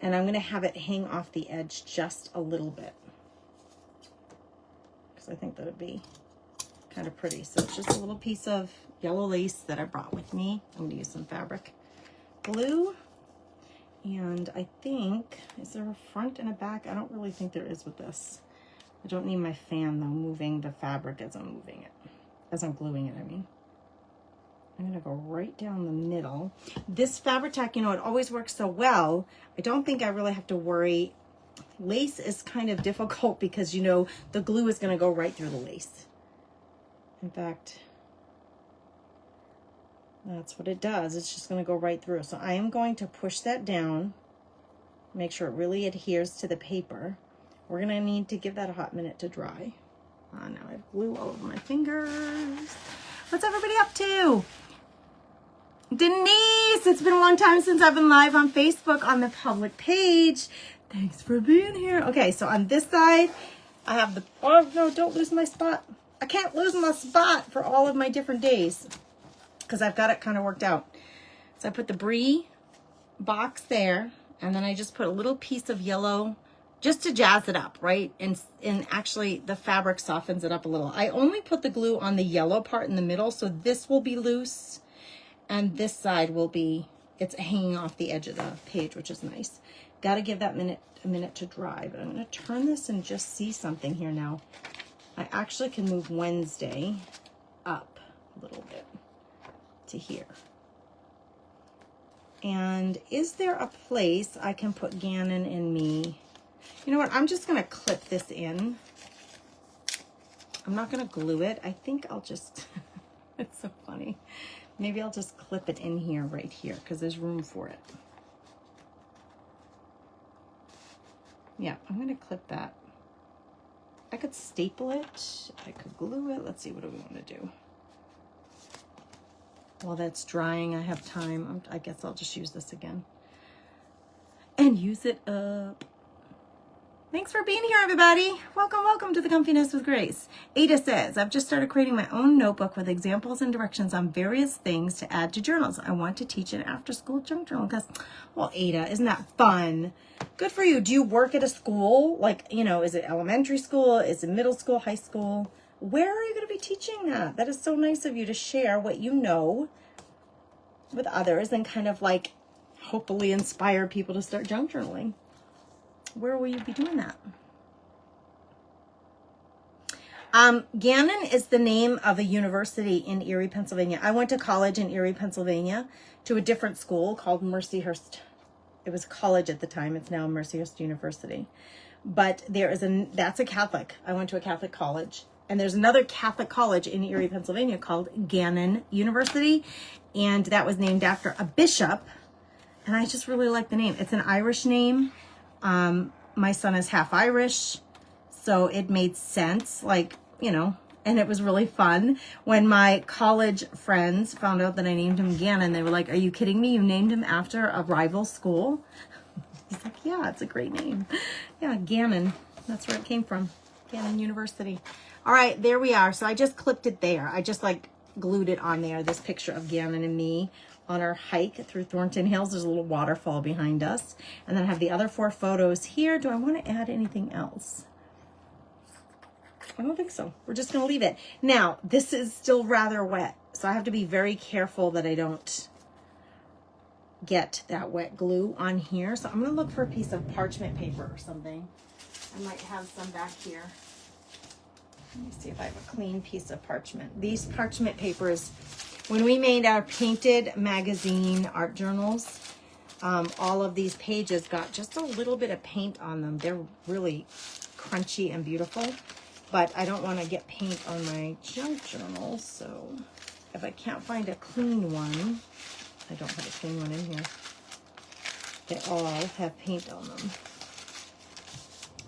And I'm going to have it hang off the edge just a little bit, because I think that would be kind of pretty. So it's just a little piece of yellow lace that I brought with me. I'm going to use some fabric glue. And I think, is there a front and a back? I don't really think there is with this. I don't need my fan though, moving the fabric as I'm moving it. As I'm gluing it, I mean. I'm going to go right down the middle. This Fabri-Tac, you know, it always works so well. I don't think I really have to worry. Lace is kind of difficult because, you know, the glue is going to go right through the lace. In fact, that's what it does. It's just going to go right through. So I am going to push that down, make sure it really adheres to the paper. We're going to need to give that a hot minute to dry. Now I have glue all over my fingers. What's everybody up to? Denise, it's been a long time since I've been live on Facebook on the public page. Thanks for being here. Okay, so on this side, I have the, oh no, don't lose my spot. I can't lose my spot for all of my different days because I've got it kind of worked out. So I put the Brie box there, and then I just put a little piece of yellow just to jazz it up, right? And actually the fabric softens it up a little. I only put the glue on the yellow part in the middle, so this will be loose and this side will be, it's hanging off the edge of the page, which is nice. Got to give that a minute to dry, but I'm going to turn this and just see something here now. I actually can move Wednesday up a little bit to here. And is there a place I can put Gannon in me? You know what? I'm just going to clip this in. I'm not going to glue it. I think I'll just, it's so funny. Maybe I'll just clip it in here, right here, because there's room for it. Yeah, I'm going to clip that. I could staple it. I could glue it. Let's see, what do we want to do? While that's drying, I have time. I guess I'll just use this again. And use it up. Thanks for being here, everybody. Welcome, welcome to the Comfiness with Grace. Ada says, I've just started creating my own notebook with examples and directions on various things to add to journals. I want to teach an after-school junk journal class. Well, Ada, isn't that fun? Good for you. Do you work at a school? Like, you know, is it elementary school? Is it middle school, high school? Where are you going to be teaching that? That is so nice of you to share what you know with others and kind of like hopefully inspire people to start junk journaling. Where will you be doing that? Gannon is the name of a university in Erie, Pennsylvania. I went to college in Erie, Pennsylvania to a different school called Mercyhurst. It was college at the time. It's now Mercyhurst University. But there is that's a Catholic. I went to a Catholic college. And there's another Catholic college in Erie, Pennsylvania called Gannon University. And that was named after a bishop. And I just really like the name. It's an Irish name. My son is half Irish, so it made sense, like, you know, and it was really fun. When my college friends found out that I named him Gannon, they were like, are you kidding me? You named him after a rival school? He's like, yeah, it's a great name. Yeah, Gannon. That's where it came from. Gannon University. All right, there we are. So I just clipped it there. I just like glued it on there, this picture of Gannon and me on our hike through Thornton Hills. There's a little waterfall behind us. And then I have the other 4 photos here. Do I want to add anything else? I don't think so. We're just going to leave it. Now, this is still rather wet, so I have to be very careful that I don't get that wet glue on here. So I'm going to look for a piece of parchment paper or something. I might have some back here. Let me see if I have a clean piece of parchment. These parchment papers, when we made our painted magazine art journals, all of these pages got just a little bit of paint on them. They're really crunchy and beautiful, but I don't want to get paint on my junk journal. So if I can't find a clean one, I don't have a clean one in here. They all have paint on them.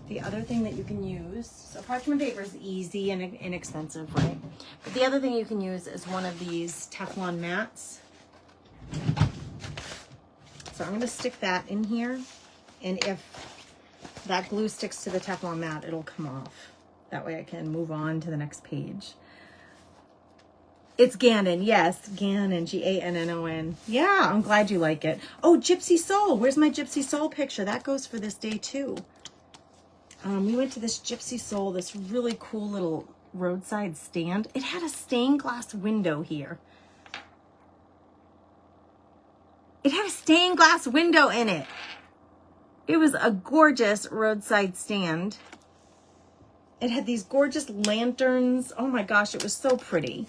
The other thing that you can use, so parchment paper is easy and inexpensive, right? But the other thing you can use is one of these Teflon mats. So I'm going to stick that in here, and if that glue sticks to the Teflon mat, it'll come off. That way I can move on to the next page. It's Gannon, yes, Gannon, Gannon. Yeah, I'm glad you like it. Oh, Gypsy Soul. Where's my Gypsy Soul picture? That goes for this day too. We went to this Gypsy Soul, this really cool little roadside stand. It had a stained glass window here. It had a stained glass window in it. It was a gorgeous roadside stand. It had these gorgeous lanterns. Oh my gosh, it was so pretty.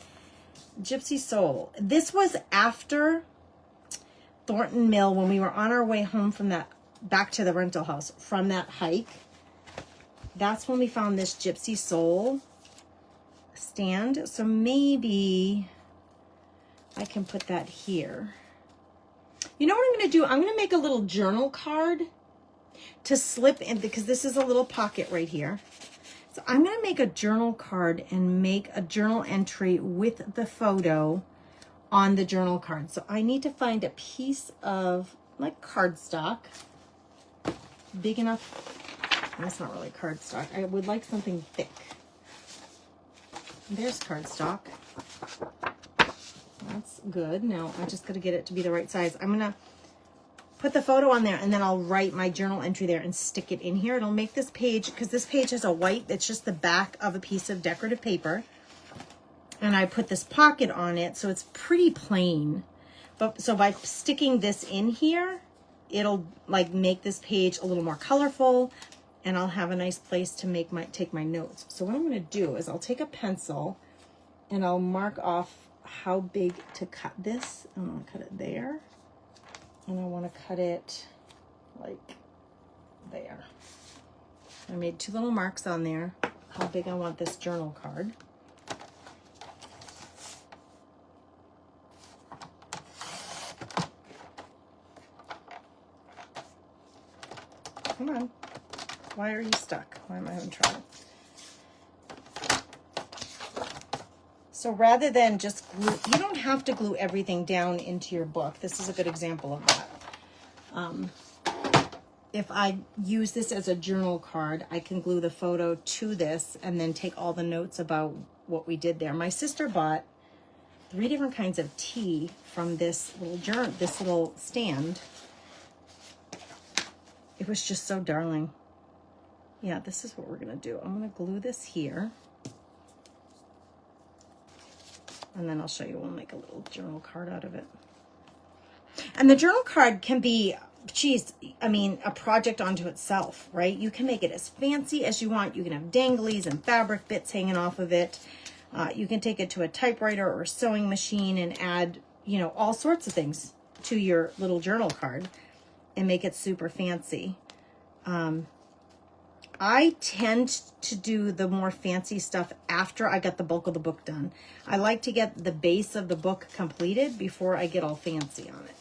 Gypsy Soul. This was after Thornton Mill when we were on our way home from that, back to the rental house from that hike. That's when we found this Gypsy Soul stand. So maybe I can put that here. You know what I'm going to do? I'm going to make a little journal card to slip in, because this is a little pocket right here. So I'm going to make a journal card and make a journal entry with the photo on the journal card. So I need to find a piece of like cardstock, big enough. That's not really cardstock. I would like something thick. There's cardstock. That's good. Now I just got to get it to be the right size. I'm going to put the photo on there and then I'll write my journal entry there and stick it in here. It'll make this page, because this page has a white, it's just the back of a piece of decorative paper. And I put this pocket on it, so it's pretty plain. But so by sticking this in here, it'll like make this page a little more colorful, and I'll have a nice place to take my notes. So what I'm going to do is I'll take a pencil and I'll mark off how big to cut this. I'm going to cut it there. And I want to cut it like there. I made 2 little marks on there, how big I want this journal card. Come on. Why are you stuck? Why am I having trouble? So rather than just glue, you don't have to glue everything down into your book. This is a good example of that. If I use this as a journal card, I can glue the photo to this and then take all the notes about what we did there. My sister bought 3 different kinds of tea from this little stand. It was just so darling. Yeah, this is what we're gonna do. I'm gonna glue this here. And then I'll show you, we'll make a little journal card out of it. And the journal card can be, geez, I mean, a project unto itself, right? You can make it as fancy as you want. You can have danglies and fabric bits hanging off of it. You can take it to a typewriter or a sewing machine and add, you know, all sorts of things to your little journal card and make it super fancy. I tend to do the more fancy stuff after I got the bulk of the book done. I like to get the base of the book completed before I get all fancy on it,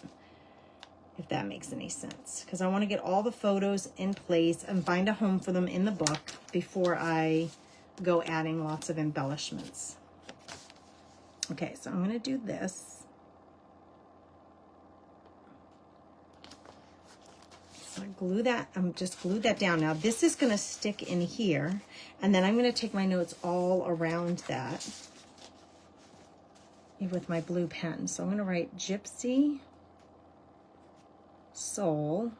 if that makes any sense. Because I want to get all the photos in place and find a home for them in the book before I go adding lots of embellishments. Okay, so I'm going to do this. So I glue that, just glued that down. Now this is going to stick in here, and then I'm going to take my notes all around that with my blue pen. So I'm going to write Gypsy Soul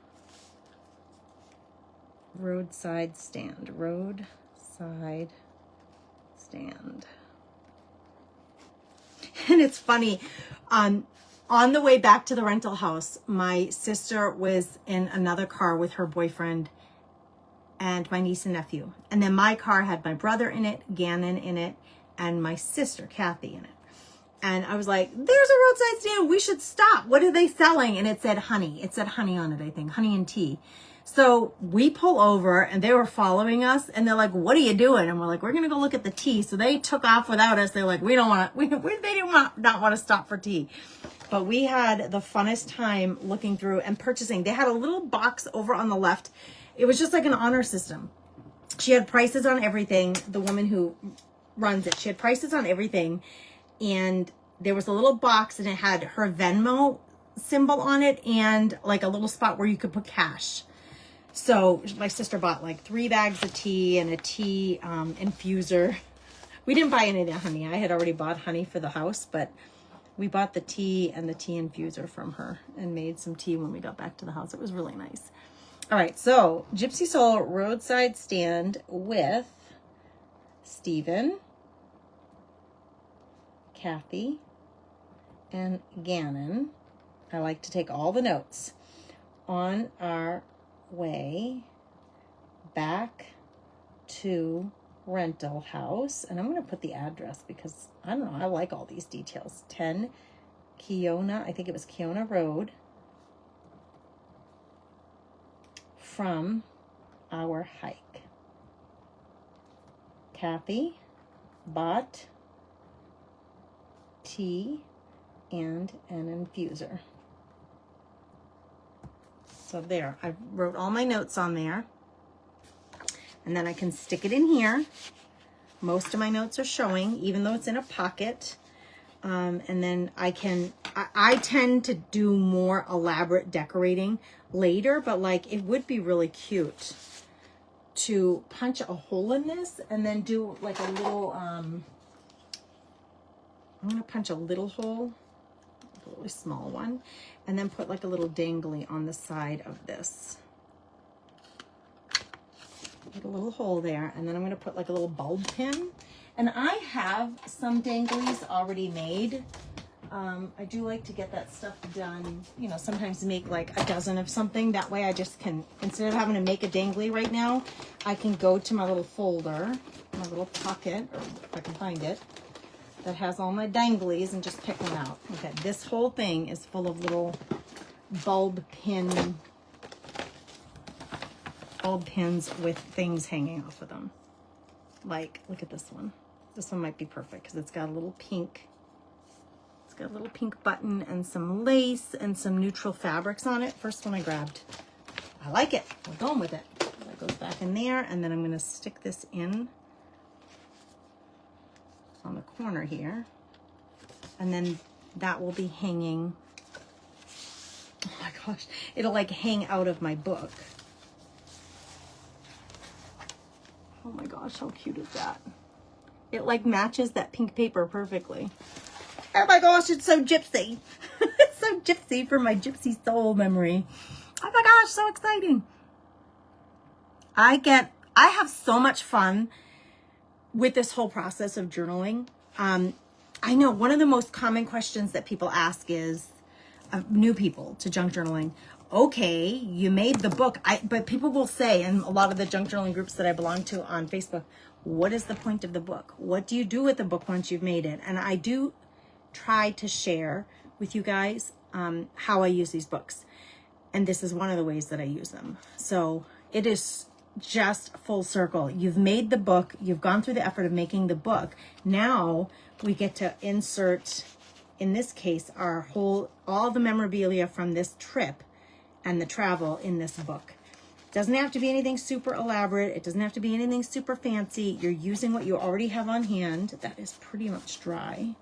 roadside stand. Roadside stand. And it's funny, on the way back to the rental house, my sister was in another car with her boyfriend and my niece and nephew. And then my car had my brother in it, Gannon in it, and my sister, Kathy, in it. And I was like, there's a roadside stand. We should stop. What are they selling? And it said honey. It said honey on it, I think. Honey and tea. So we pull over and they were following us and they're like, what are you doing? And we're like, we're going to go look at the tea. So they took off without us. They're like, we don't want to, they didn't not want to stop for tea. But we had the funnest time looking through and purchasing. They had a little box over on the left. It was just like an honor system. She had prices on everything. The woman who runs it, she had prices on everything. And there was a little box and it had her Venmo symbol on it and like a little spot where you could put cash. So my sister bought like 3 bags of tea and a tea infuser. We didn't buy any of that honey. I had already bought honey for the house, but we bought the tea and the tea infuser from her and made some tea when we got back to the house. It was really nice. All right, so Gypsy Soul roadside stand with Stephen, Kathy, and Gannon. I like to take all the notes on our way back to rental house. And I'm going to put the address because, I don't know, I like all these details. 10 Keona, I think it was Keona Road, from our hike. Kathy bought tea and an infuser. So there, I wrote all my notes on there. And then I can stick it in here. Most of my notes are showing, even though it's in a pocket. And then I tend to do more elaborate decorating later, but like it would be really cute to punch a hole in this and then do like a little, I'm going to punch a little hole, a really small one, and then put like a little dangly on the side of this. Put a little hole there, and then I'm going to put like a little bulb pin. And I have some danglies already made. I do like to get that stuff done, you know, sometimes make like a dozen of something. That way I just can, instead of having to make a dangly right now, I can go to my little folder, my little pocket, or if I can find it, that has all my danglies and just pick them out. Okay, this whole thing is full of little bulb pins with things hanging off of them. Like, look at this one. This one might be perfect because it's got a little pink. It's got a little pink button and some lace and some neutral fabrics on it. First one I grabbed. I like it. We're going with it. That goes back in there, and then I'm going to stick this in on the corner here. And then that will be hanging. Oh my gosh. It'll like hang out of my book. Oh my gosh, how cute is that? It like matches that pink paper perfectly. Oh my gosh, it's so gypsy. It's so gypsy for my gypsy soul memory. Oh my gosh, so exciting. I have so much fun with this whole process of journaling. I know one of the most common questions that people ask is, new people to junk journaling, okay, you made the book, but people will say, in a lot of the junk journaling groups that I belong to on Facebook, what is the point of the book? What do you do with the book once you've made it? And I do try to share with you guys how I use these books. And this is one of the ways that I use them. So it is just full circle. You've made the book. You've gone through the effort of making the book. Now we get to insert, in this case, all the memorabilia from this trip and the travel in this book. It doesn't have to be anything super elaborate. It doesn't have to be anything super fancy. You're using what you already have on hand. That is pretty much dry.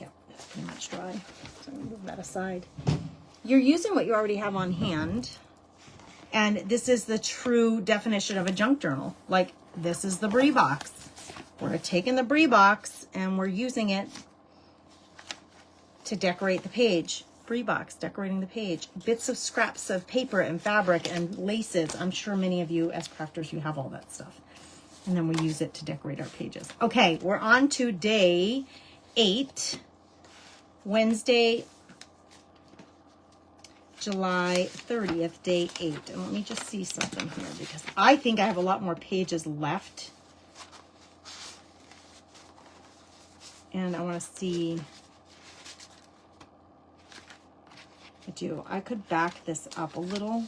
Yeah, that's pretty much dry. So I'm gonna move that aside. You're using what you already have on hand. And this is the true definition of a junk journal. Like, this is the Brie box. We're taking the Brie box and we're using it to decorate the page. Brie box, decorating the page. Bits of scraps of paper and fabric and laces. I'm sure many of you as crafters, you have all that stuff. And then we use it to decorate our pages. Okay, we're on to day 8, Wednesday, July 30th, day 8. And let me just see something here because I think I have a lot more pages left. And I want to see. I could back this up a little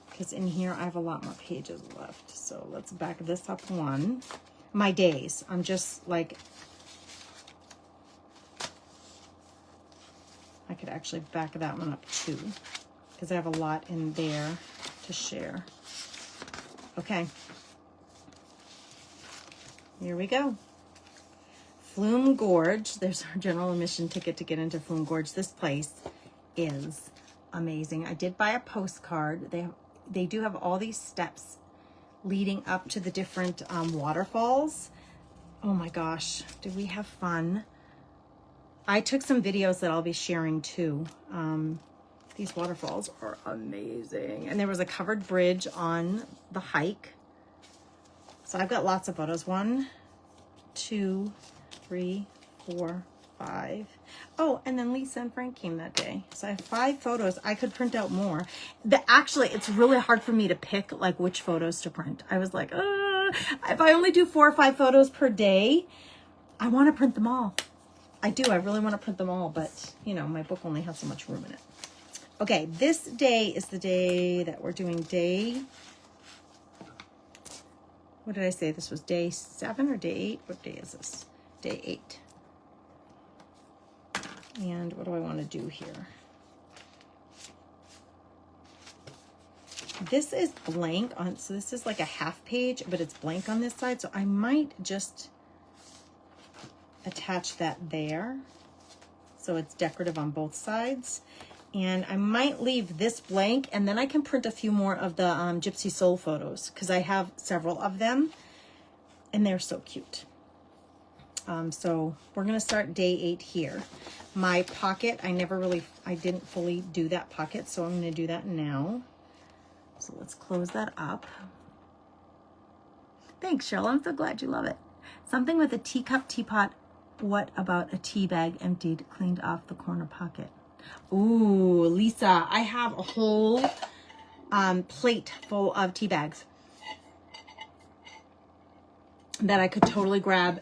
because in here I have a lot more pages left. So let's back this up one. My days. I'm just like, I could actually back that one up too because I have a lot in there to share. Okay. Here we go. Flume Gorge. There's our general admission ticket to get into Flume Gorge. This place is amazing. I did buy a postcard. They do have all these steps leading up to the different waterfalls. Oh my gosh, did we have fun? I took some videos that I'll be sharing too. These waterfalls are amazing. And there was a covered bridge on the hike. So I've got lots of photos. 1, 2, 3, 4, 5. Oh, and then Lisa and Frank came that day. So I have 5 photos. I could print out more. Actually, it's really hard for me to pick like which photos to print. I was like, if I only do 4 or 5 photos per day, I want to print them all. I do. I really want to print them all, but you know, my book only has so much room in it. Okay, this day is the day that we're doing day. What did I say? This was day 7 or day 8? What day is this? Day 8. And what do I want to do here? This is blank on, so this is like a half page, but it's blank on this side. So I might just attach that there. So it's decorative on both sides. And I might leave this blank, and then I can print a few more of the Gypsy Soul photos because I have several of them and they're so cute. So we're going to start day 8 here. My pocket, I didn't fully do that pocket, so I'm going to do that now. So let's close that up. Thanks, Cheryl. I'm so glad you love it. Something with a teacup, teapot. What about a tea bag emptied, cleaned off the corner pocket? Ooh, Lisa, I have a whole plate full of tea bags that I could totally grab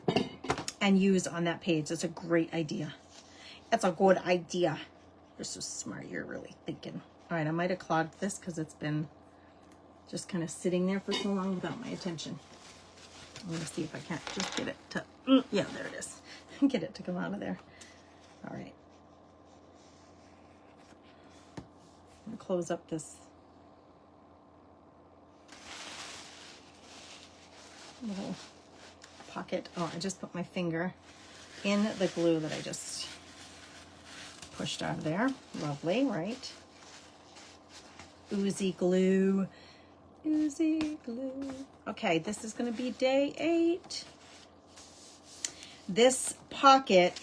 and use on that page. That's a great idea. That's a good idea. You're so smart. You're really thinking. All right, I might have clogged this because it's been just kind of sitting there for so long without my attention. I'm going to see if I can't just get it to, yeah, there it is. Get it to come out of there. All right. I'm going to close up this little pocket. Oh, I just put my finger in the glue that I just pushed out of there. Lovely, right? Oozy glue. Oozy glue. Okay, this is going to be day 8. This pocket,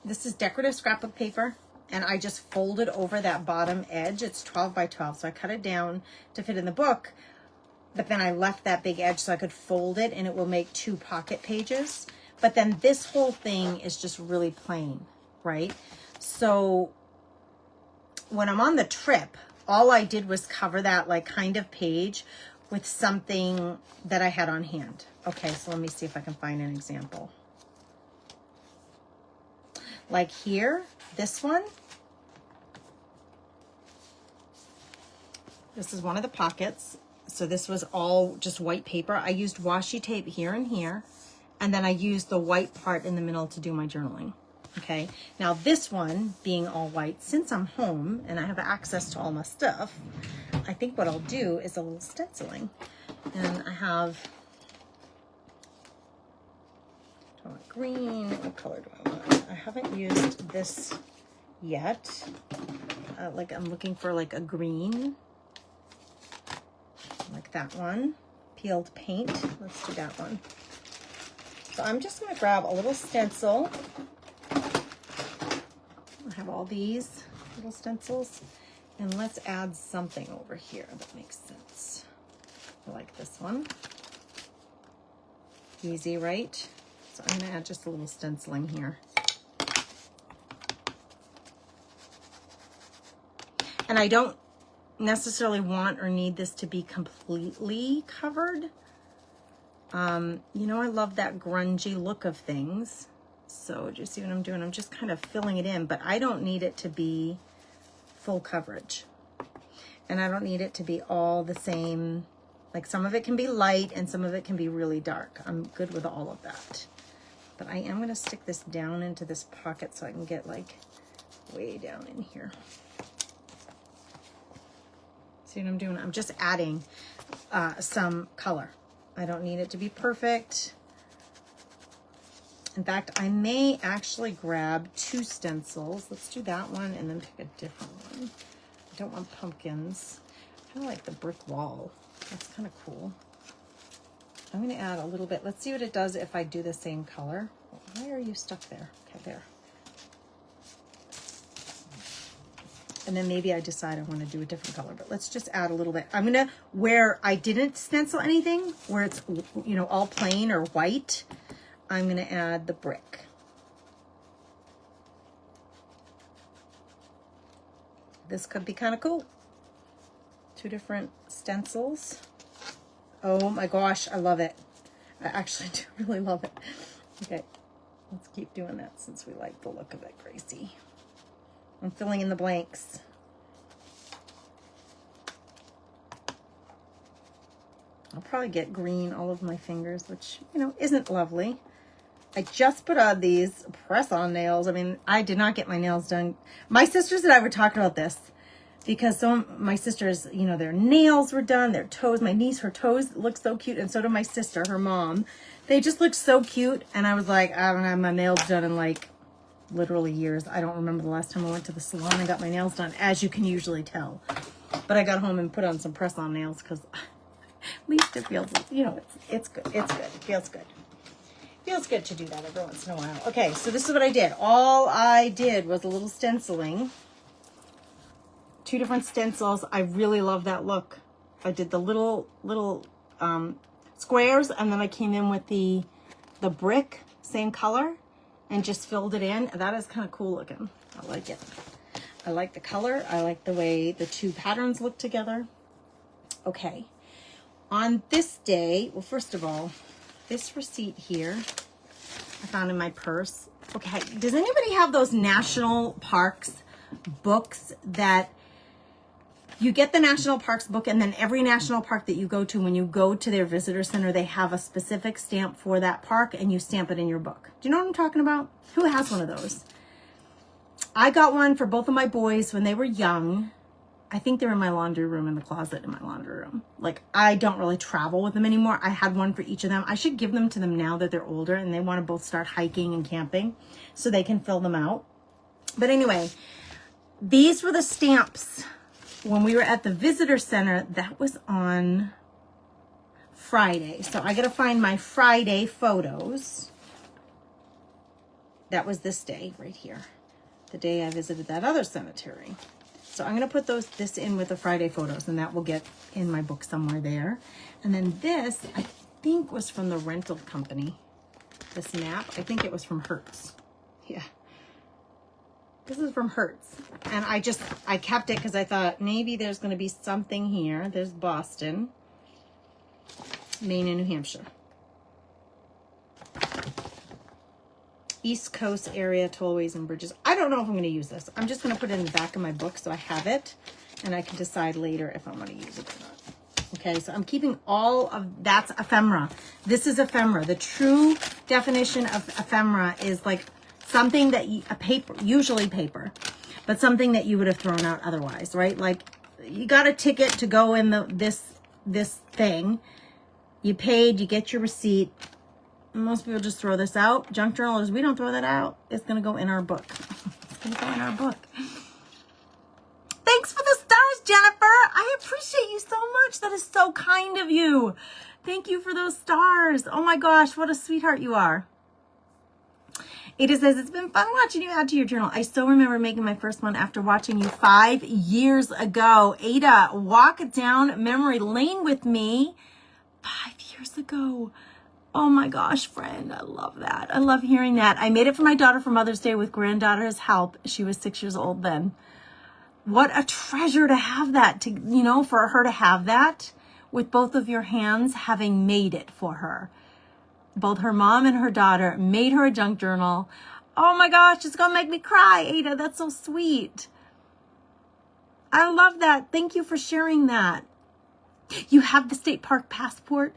this is decorative scrapbook paper, and I just folded over that bottom edge. It's 12 by 12, so I cut it down to fit in the book, but then I left that big edge so I could fold it, and it will make 2 pocket pages. But then this whole thing is just really plain, right? So when I'm on the trip, all I did was cover that like kind of page with something that I had on hand. Okay, so let me see if I can find an example. Like here, this one. This is one of the pockets. So this was all just white paper. I used washi tape here and here, and then I used the white part in the middle to do my journaling. Okay, now this one being all white, since I'm home and I have access to all my stuff, I think what I'll do is a little stenciling. And I have, do I want green? What color do I want? I haven't used this yet. Like I'm looking for like a green, like that one. Peeled paint, let's do that one. So I'm just gonna grab a little stencil. I have all these little stencils, and let's add something over here that makes sense. I like this one. Easy, right? So I'm gonna add just a little stenciling here. And I don't necessarily want or need this to be completely covered. You know, I love that grungy look of things. So do you see what I'm doing? I'm just kind of filling it in, but I don't need it to be full coverage. And I don't need it to be all the same. Like some of it can be light and some of it can be really dark. I'm good with all of that. But I am gonna stick this down into this pocket so I can get like way down in here. See what I'm doing? I'm just adding some color. I don't need it to be perfect. In fact, I may actually grab 2 stencils. Let's do that one and then pick a different one. I don't want pumpkins. I kind of like the brick wall. That's kind of cool. I'm going to add a little bit. Let's see what it does if I do the same color. Why are you stuck there? Okay, there. And then maybe I decide I want to do a different color, but let's just add a little bit. I'm going to, where I didn't stencil anything, where it's, you know, all plain or white, I'm going to add the brick. this could be kind of cool. 2 different stencils. Oh my gosh, I love it. I actually do really love it. Okay, let's keep doing that since we like the look of it, Gracie. I'm filling in the blanks. I'll probably get green all over my fingers, which, you know, isn't lovely. I just put on these press-on nails. I mean, I did not get my nails done. My sisters and I were talking about this because some of my sisters, you know, their nails were done, their toes. My niece, her toes look so cute, and so did my sister, her mom. They just looked so cute, and I was like, I don't have my nails done in like literally years. I don't remember the last time I went to the salon and got my nails done, as you can usually tell. But I got home and put on some press-on nails because at least it feels, you know, it's good. It's good. It feels good. Feels good to do that every once in a while. Okay, so this is what I did. All I did was a little stenciling. 2 different stencils. I really love that look. I did the little squares, and then I came in with the brick, same color, and just filled it in. That is kind of cool looking. I like it. I like the color. I like the way the 2 patterns look together. Okay. On this day, well, first of all, this receipt here I found in my purse. Okay, does anybody have those national parks books that you get the national parks book, and then every national park that you go to, when you go to their visitor center, they have a specific stamp for that park and you stamp it in your book? Do you know what I'm talking about? Who has one of those? I got one for both of my boys when they were young. I think they're in my laundry room, in the closet in my laundry room. Like, I don't really travel with them anymore. I had one for each of them. I should give them to them now that they're older and they want to both start hiking and camping so they can fill them out. But anyway, these were the stamps when we were at the visitor center. That was on Friday. So I got to find my Friday photos. That was this day right here, the day I visited that other cemetery. So I'm going to put this in with the Friday photos, and that will get in my book somewhere there. And then this, I think, was from the rental company. This map, I think it was from Hertz. Yeah. This is from Hertz. And I kept it because I thought maybe there's going to be something here. There's Boston, Maine, and New Hampshire. East Coast area, tollways and bridges. I don't know if I'm going to use this. I'm just going to put it in the back of my book so I have it, and I can decide later if I'm going to use it or not. Okay, so I'm keeping all of, that's ephemera. This is ephemera. The true definition of ephemera is like something that a paper, usually paper, but something that you would have thrown out otherwise, right? Like, you got a ticket to go in this thing. You paid, you get your receipt. Most people just throw this out. Junk journalers, we don't throw that out. It's going to go in our book. It's going to go in our book. Thanks for the stars, Jennifer. I appreciate you so much. That is so kind of you. Thank you for those stars. Oh my gosh, what a sweetheart you are. Ada says, it's been fun watching you add to your journal. I still remember making my first one after watching you 5 years ago. Ada, walk down memory lane with me 5 years ago. Oh my gosh, friend, I love that. I love hearing that. I made it for my daughter for Mother's Day with granddaughter's help. She was 6 years old then. What a treasure to have that, to, you know, for her to have that with both of your hands, having made it for her. Both her mom and her daughter made her a junk journal. Oh my gosh, it's gonna make me cry, Ada. That's so sweet. I love that. Thank you for sharing that. You have the state park passport,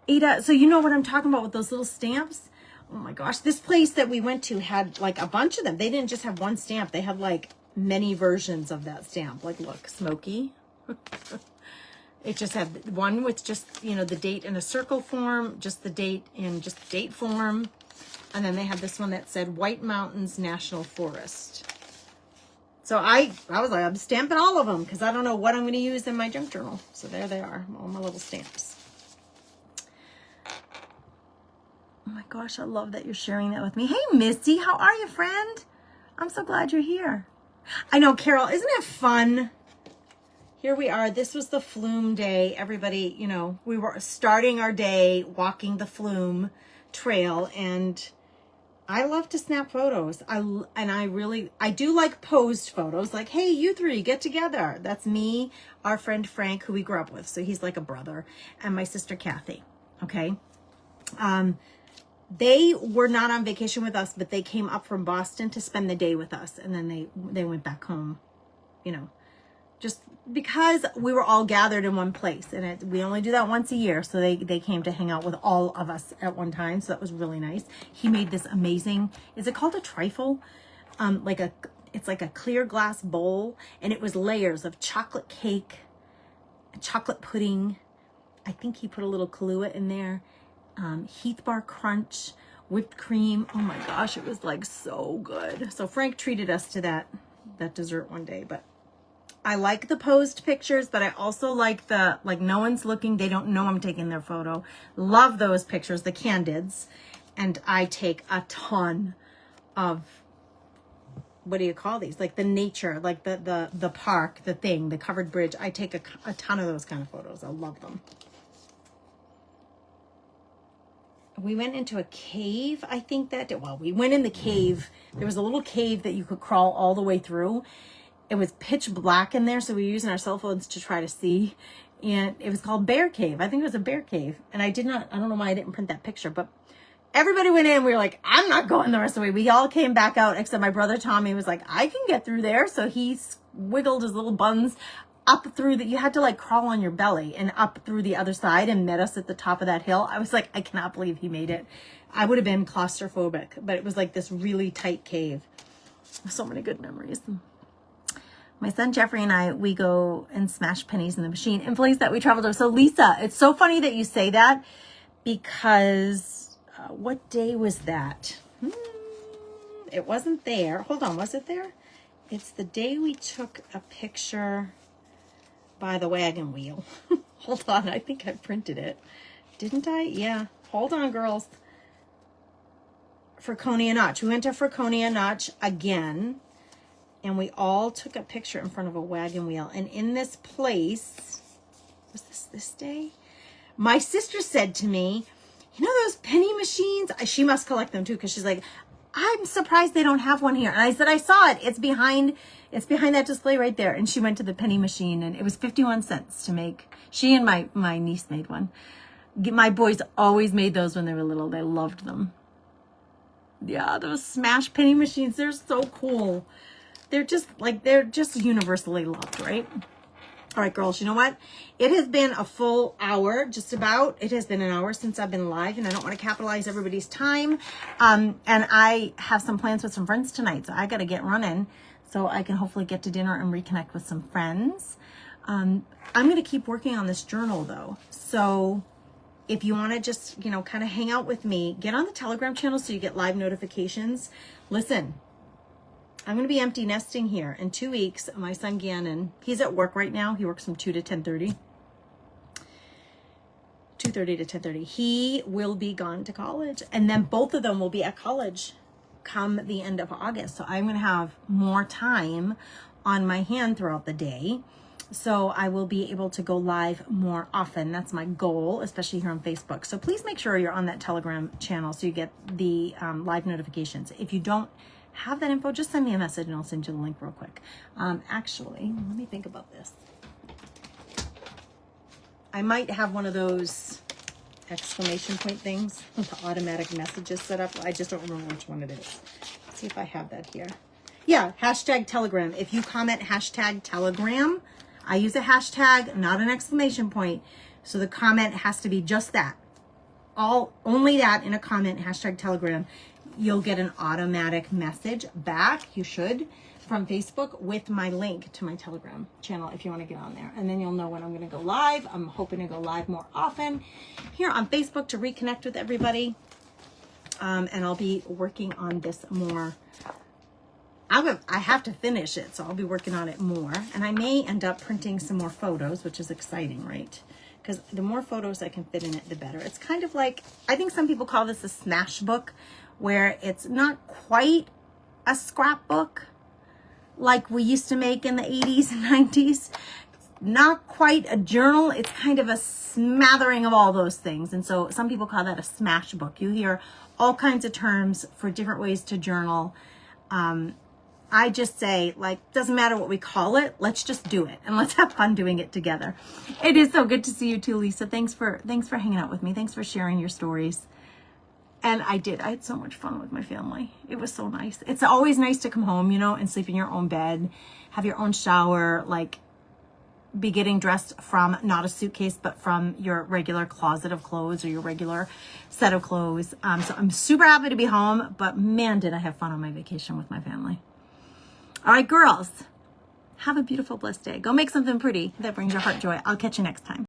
Ada. So you know what I'm talking about with those little stamps? Oh my gosh, this place that we went to had like a bunch of them. They didn't just have one stamp. They had like many versions of that stamp. Like, look, Smoky. It just had one with just, you know, the date in a circle form, just the date in just date form. And then they had this one that said White Mountains National Forest. So I was like, I'm stamping all of them because I don't know what I'm going to use in my junk journal. So there they are, all my little stamps. Oh my gosh, I love that you're sharing that with me. Hey, Misty, how are you, friend? I'm so glad you're here. I know, Carol, isn't it fun? Here we are. This was the Flume Day. Everybody, you know, we were starting our day walking the Flume Trail, and I love to snap photos. I do like posed photos. Like, hey, you three get together. That's me, our friend Frank, who we grew up with. So he's like a brother, and my sister Kathy. Okay. They were not on vacation with us, but they came up from Boston to spend the day with us. And then they went back home, you know, just because we were all gathered in one place, and we only do that once a year. So they came to hang out with all of us at one time. So that was really nice. He made this amazing, is it called a trifle? It's like a clear glass bowl, and it was layers of chocolate cake, chocolate pudding. I think he put a little Kahlua in there. Heath Bar Crunch, whipped cream. Oh my gosh, it was like so good. So Frank treated us to that dessert one day. But I like the posed pictures, but I also like the, like, no one's looking, they don't know I'm taking their photo. Love those pictures, the candids. And I take a ton of, what do you call these? Like the nature, like the park, the covered bridge. I take a ton of those kind of photos. I love them. We went into a cave, I think we went in the cave. There was a little cave that you could crawl all the way through. It was pitch black in there, so we were using our cell phones to try to see. And it was called Bear Cave. I think it was a bear cave. And I don't know why I didn't print that picture, but everybody went in. We were like, I'm not going the rest of the way. We all came back out, except my brother Tommy was like, I can get through there. So he wiggled his little buns up through you had to like crawl on your belly and up through the other side and met us at the top of that hill. I was like, I cannot believe he made it. I would have been claustrophobic, but it was like this really tight cave. So many good memories. My son Jeffrey and I, we go and smash pennies in the machine in place that we traveled to. So Lisa, it's so funny that you say that, because what day was that? It wasn't there. Hold on, was it there? It's the day we took a picture by the wagon wheel. Hold on, I think I printed it. Didn't I? Yeah. Hold on, girls. Franconia Notch. We went to Franconia Notch again, and we all took a picture in front of a wagon wheel. And in this place, was this day? My sister said to me, you know those penny machines? She must collect them too, because she's like, I'm surprised they don't have one here. And I said, I saw it. It's behind that display right there. And she went to the penny machine, and it was 51 cents to make. She and my niece made one. My boys always made those when they were little. They loved them. Yeah, those smash penny machines, they're so cool. They're just universally loved, right? All right, girls, you know what? It has been a full hour, just about. It has been an hour since I've been live, and I don't want to capitalize everybody's time. And I have some plans with some friends tonight, so I got to get running so I can hopefully get to dinner and reconnect with some friends. I'm going to keep working on this journal, though. So if you want to just, kind of hang out with me, get on the Telegram channel so you get live notifications. Listen, I'm going to be empty nesting here in 2 weeks. My son Gannon, he's at work right now. He works from 2 to 10:30. 2:30 to 10:30. He will be gone to college, and then both of them will be at college come the end of August. So I'm going to have more time on my hand throughout the day. So I will be able to go live more often. That's my goal, especially here on Facebook. So please make sure you're on that Telegram channel so you get the live notifications. If you don't have that info, just send me a message and I'll send you the link real quick. Actually, let me think about this. I might have one of those exclamation point things with the automatic messages set up. I just don't remember which one it is. Let's see if I have that here. Yeah, hashtag Telegram. If you comment hashtag Telegram, I use a hashtag, not an exclamation point. So the comment has to be just that. Only that in a comment, hashtag Telegram. You'll get an automatic message back, you should, from Facebook with my link to my Telegram channel if you want to get on there. And then you'll know when I'm going to go live. I'm hoping to go live more often here on Facebook to reconnect with everybody. And I'll be working on this more. I have to finish it, so I'll be working on it more. And I may end up printing some more photos, which is exciting, right? Because the more photos I can fit in it, the better. It's kind of like, I think some people call this a smash book, where it's not quite a scrapbook like we used to make in the 80s and 90s. not quite a journal. It's kind of a smattering of all those things. And so some people call that a smash book. You hear all kinds of terms for different ways to journal. I just say, like, doesn't matter what we call it. Let's just do it and let's have fun doing it together. It is so good to see you too, Lisa. Thanks for hanging out with me. Thanks for sharing your stories. And I had so much fun with my family. It was so nice. It's always nice to come home, you know, and sleep in your own bed, have your own shower, like be getting dressed from not a suitcase, but from your regular closet of clothes or your regular set of clothes. So I'm super happy to be home, but man, did I have fun on my vacation with my family. All right, girls, have a beautiful, blessed day. Go make something pretty that brings your heart joy. I'll catch you next time.